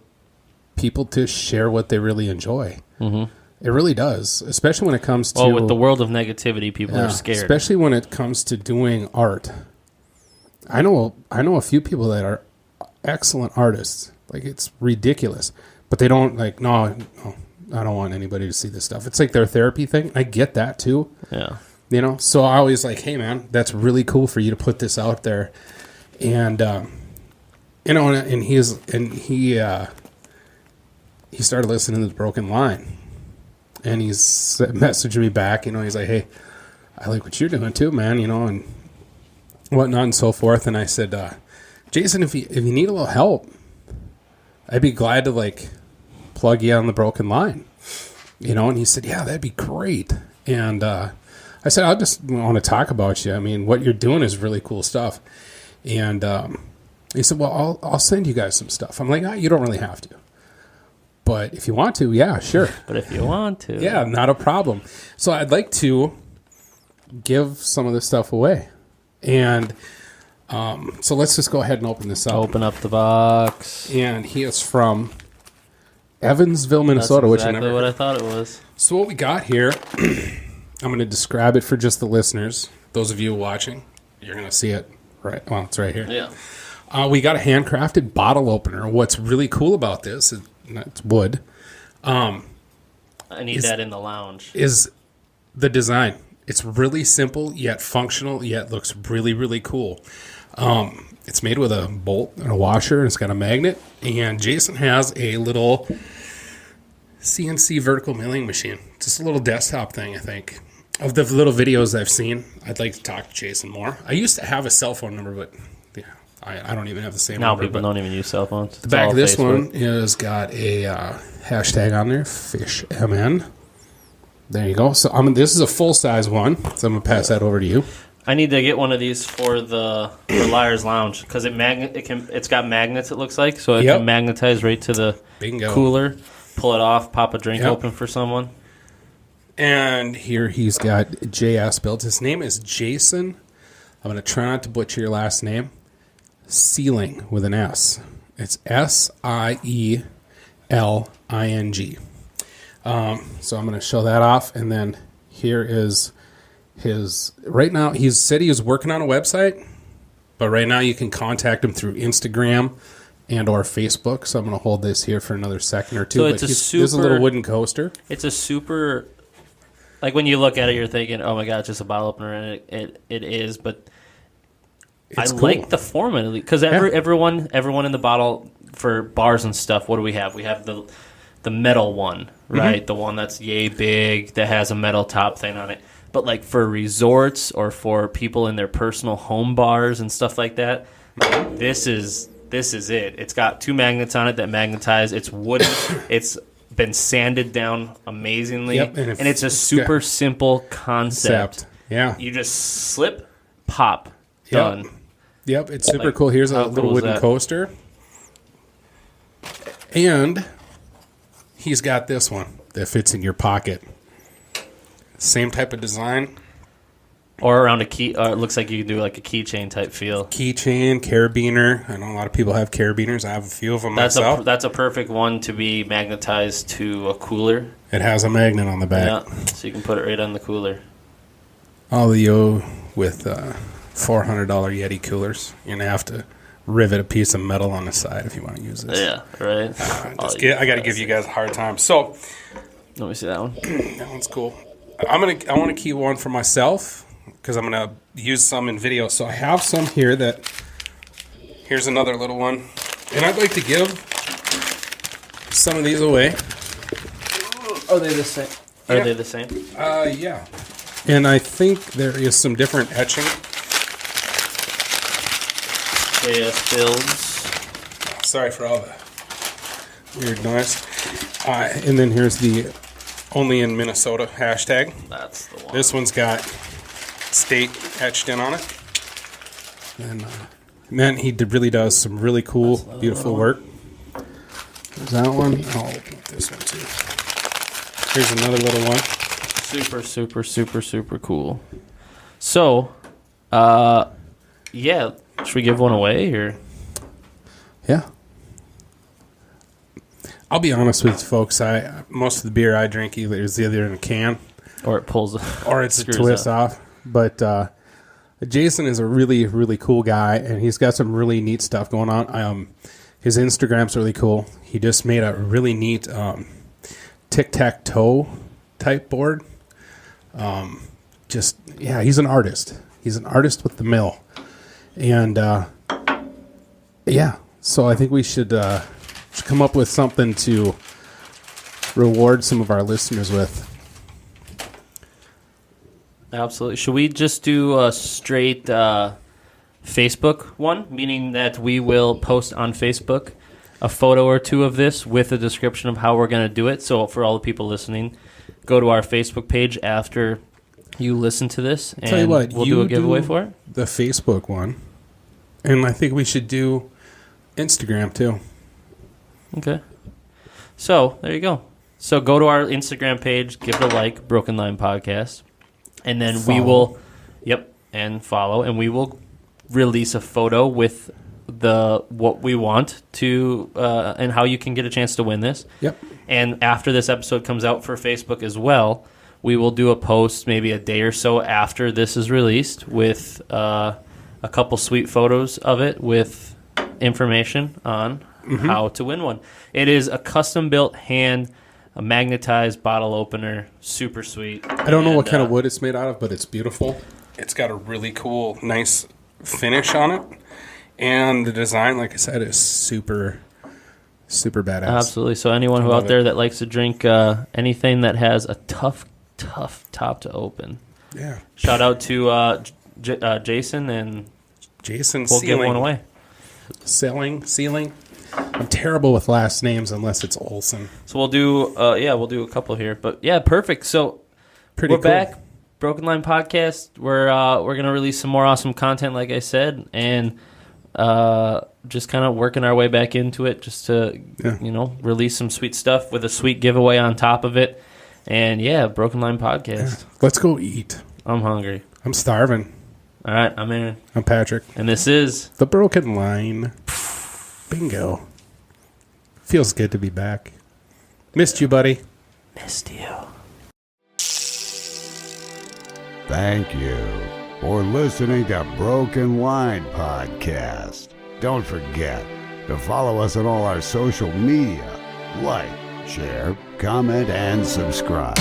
[SPEAKER 2] people to share what they really enjoy. Mm-hmm. It really does, especially when it comes to...
[SPEAKER 3] Well, with the world of negativity, people are scared.
[SPEAKER 2] Especially when it comes to doing art. I know a few people that are excellent artists. Like, it's ridiculous. But they don't, no, I don't want anybody to see this stuff. It's like their therapy thing. I get that, too.
[SPEAKER 3] Yeah.
[SPEAKER 2] So I always like, hey, man, that's really cool for you to put this out there. And, and he started listening to The Broken Line. And he's messaging me back, he's like, hey, I like what you're doing too, man, and whatnot and so forth. And I said, Jason, if you need a little help, I'd be glad to plug you on The Broken Line, and he said, yeah, that'd be great. And I said, I just want to talk about you. I mean, what you're doing is really cool stuff. And he said, well, I'll send you guys some stuff. I'm like, you don't really have to. But if you want to, yeah, sure.
[SPEAKER 3] But if you want to.
[SPEAKER 2] Yeah, not a problem. So I'd like to give some of this stuff away. And so let's just go ahead and open this up.
[SPEAKER 3] Open up the box.
[SPEAKER 2] And he is from Evansville, Minnesota.
[SPEAKER 3] That's exactly what I thought it was.
[SPEAKER 2] So what we got here, I'm going to describe it for just the listeners. Those of you watching, you're going to see it Right. Well, it's right here.
[SPEAKER 3] Yeah.
[SPEAKER 2] We got a handcrafted bottle opener. What's really cool about this is it's wood.
[SPEAKER 3] I need that in the lounge.
[SPEAKER 2] Is the design. It's really simple yet functional yet looks really, really cool. It's made with a bolt and a washer, and it's got a magnet. And Jason has a little CNC vertical milling machine. Just a little desktop thing, I think. Of the little videos I've seen, I'd like to talk to Jason more. I used to have a cell phone number, but yeah, I don't even have the same
[SPEAKER 3] now
[SPEAKER 2] number.
[SPEAKER 3] People don't even use cell phones.
[SPEAKER 2] The back of this one is got a hashtag on there, FishMN. There you go. So this is a full-size one, so I'm going to pass that over to you.
[SPEAKER 3] I need to get one of these for the Liar's Lounge because it's got magnets. It looks like so it can magnetize right to the cooler. Pull it off, pop a drink open for someone.
[SPEAKER 2] And here he's got JS built. His name is Jason. I'm going to try not to butcher your last name. Sealing with an S. It's SIELING. So I'm going to show that off, and then here is his. Right now, he said he was working on a website, but right now you can contact him through Instagram and or Facebook. So I'm going to hold this here for another second or two.
[SPEAKER 3] So
[SPEAKER 2] there's a little wooden coaster.
[SPEAKER 3] It's a super, like when you look at it, you're thinking, "Oh my god, it's just a bottle opener," and it is. But
[SPEAKER 2] It's cool.
[SPEAKER 3] like the format because everyone in the bottle for bars and stuff. What do we have? We have the metal one, right? The one that's yay big that has a metal top thing on it. But like for resorts or for people in their personal home bars and stuff like that, this is it. It's got two magnets on it that magnetize. It's wooden. It's been sanded down amazingly,
[SPEAKER 2] and
[SPEAKER 3] it's a super simple concept.
[SPEAKER 2] Yeah,
[SPEAKER 3] you just slip, pop, done.
[SPEAKER 2] Yep, it's super cool. Here's a little wooden coaster, and he's got this one that fits in your pocket. Same type of design.
[SPEAKER 3] Or around a key. It looks like you can do like a keychain type feel.
[SPEAKER 2] Keychain, carabiner. I know a lot of people have carabiners. I have a few of them myself.
[SPEAKER 3] That's a perfect one to be magnetized to a cooler.
[SPEAKER 2] It has a magnet on the back.
[SPEAKER 3] Yeah, so you can put it right on the cooler.
[SPEAKER 2] All the yo with $400 Yeti coolers. You're going to have to rivet a piece of metal on the side if you want to use this.
[SPEAKER 3] Yeah, right.
[SPEAKER 2] I got to give you guys a hard time. So,
[SPEAKER 3] let me see that one.
[SPEAKER 2] That one's cool. I want to keep one for myself because I'm going to use some in video. So I have some here here's another little one. And I'd like to give some of these away.
[SPEAKER 3] Are they the same? Are they the same?
[SPEAKER 2] Yeah. And I think there is some different etching.
[SPEAKER 3] JS builds.
[SPEAKER 2] Sorry for all the weird noise. And then here's the only in Minnesota hashtag.
[SPEAKER 3] That's the one.
[SPEAKER 2] This one's got state etched in on it. And man, he really does some really cool, beautiful work. There's that one. I'll open up this one too. Here's another little one.
[SPEAKER 3] Super, super, super, super cool. So, yeah, should we give one away or?
[SPEAKER 2] Yeah. I'll be honest with you folks. Most of the beer I drink is either in a can
[SPEAKER 3] or it pulls
[SPEAKER 2] or it's a twist off. But Jason is a really, really cool guy, and he's got some really neat stuff going on. His Instagram's really cool. He just made a really neat tic-tac-toe type board. He's an artist. He's an artist with the mill. And so I think we should come up with something to reward some of our listeners with.
[SPEAKER 3] Absolutely. Should we just do a straight Facebook one, meaning that we will post on Facebook a photo or two of this with a description of how we're going to do it? So for all the people listening, go to our Facebook page after you listen to this, and
[SPEAKER 2] tell you what,
[SPEAKER 3] we'll do a giveaway for it.
[SPEAKER 2] The Facebook one, and I think we should do Instagram too.
[SPEAKER 3] Okay. So there you go. So go to our Instagram page, give it a like, Broken Line Podcast, and then we will, and follow, and we will release a photo with what we want to, and how you can get a chance to win this.
[SPEAKER 2] Yep.
[SPEAKER 3] And after this episode comes out for Facebook as well, we will do a post maybe a day or so after this is released with a a couple sweet photos of it with information on how to win one. It is a custom-built a magnetized bottle opener, super sweet.
[SPEAKER 2] I don't know what kind of wood it's made out of, but it's beautiful. It's got a really cool, nice finish on it. And the design, like I said, is super, super badass.
[SPEAKER 3] Absolutely. So anyone who out there that likes to drink anything that has a tough top to open.
[SPEAKER 2] Yeah.
[SPEAKER 3] Shout out to Jason, and we'll give one away.
[SPEAKER 2] Sealing. I'm terrible with last names unless it's Olsen.
[SPEAKER 3] So we'll do a couple here. But yeah, perfect. So we're cool. Back. Broken Line Podcast. We're gonna release some more awesome content, like I said, and just kind of working our way back into it, just to release some sweet stuff with a sweet giveaway on top of it. And yeah, Broken Line Podcast.
[SPEAKER 2] Yeah. Let's go eat.
[SPEAKER 3] I'm hungry.
[SPEAKER 2] I'm starving.
[SPEAKER 3] All right, I'm Aaron.
[SPEAKER 2] I'm Patrick.
[SPEAKER 3] And this is
[SPEAKER 2] The Broken Line. Bingo. Feels good to be back. Missed you, buddy.
[SPEAKER 3] Missed you.
[SPEAKER 1] Thank you for listening to Broken Line Podcast. Don't forget to follow us on all our social media. Like, share, comment, and subscribe.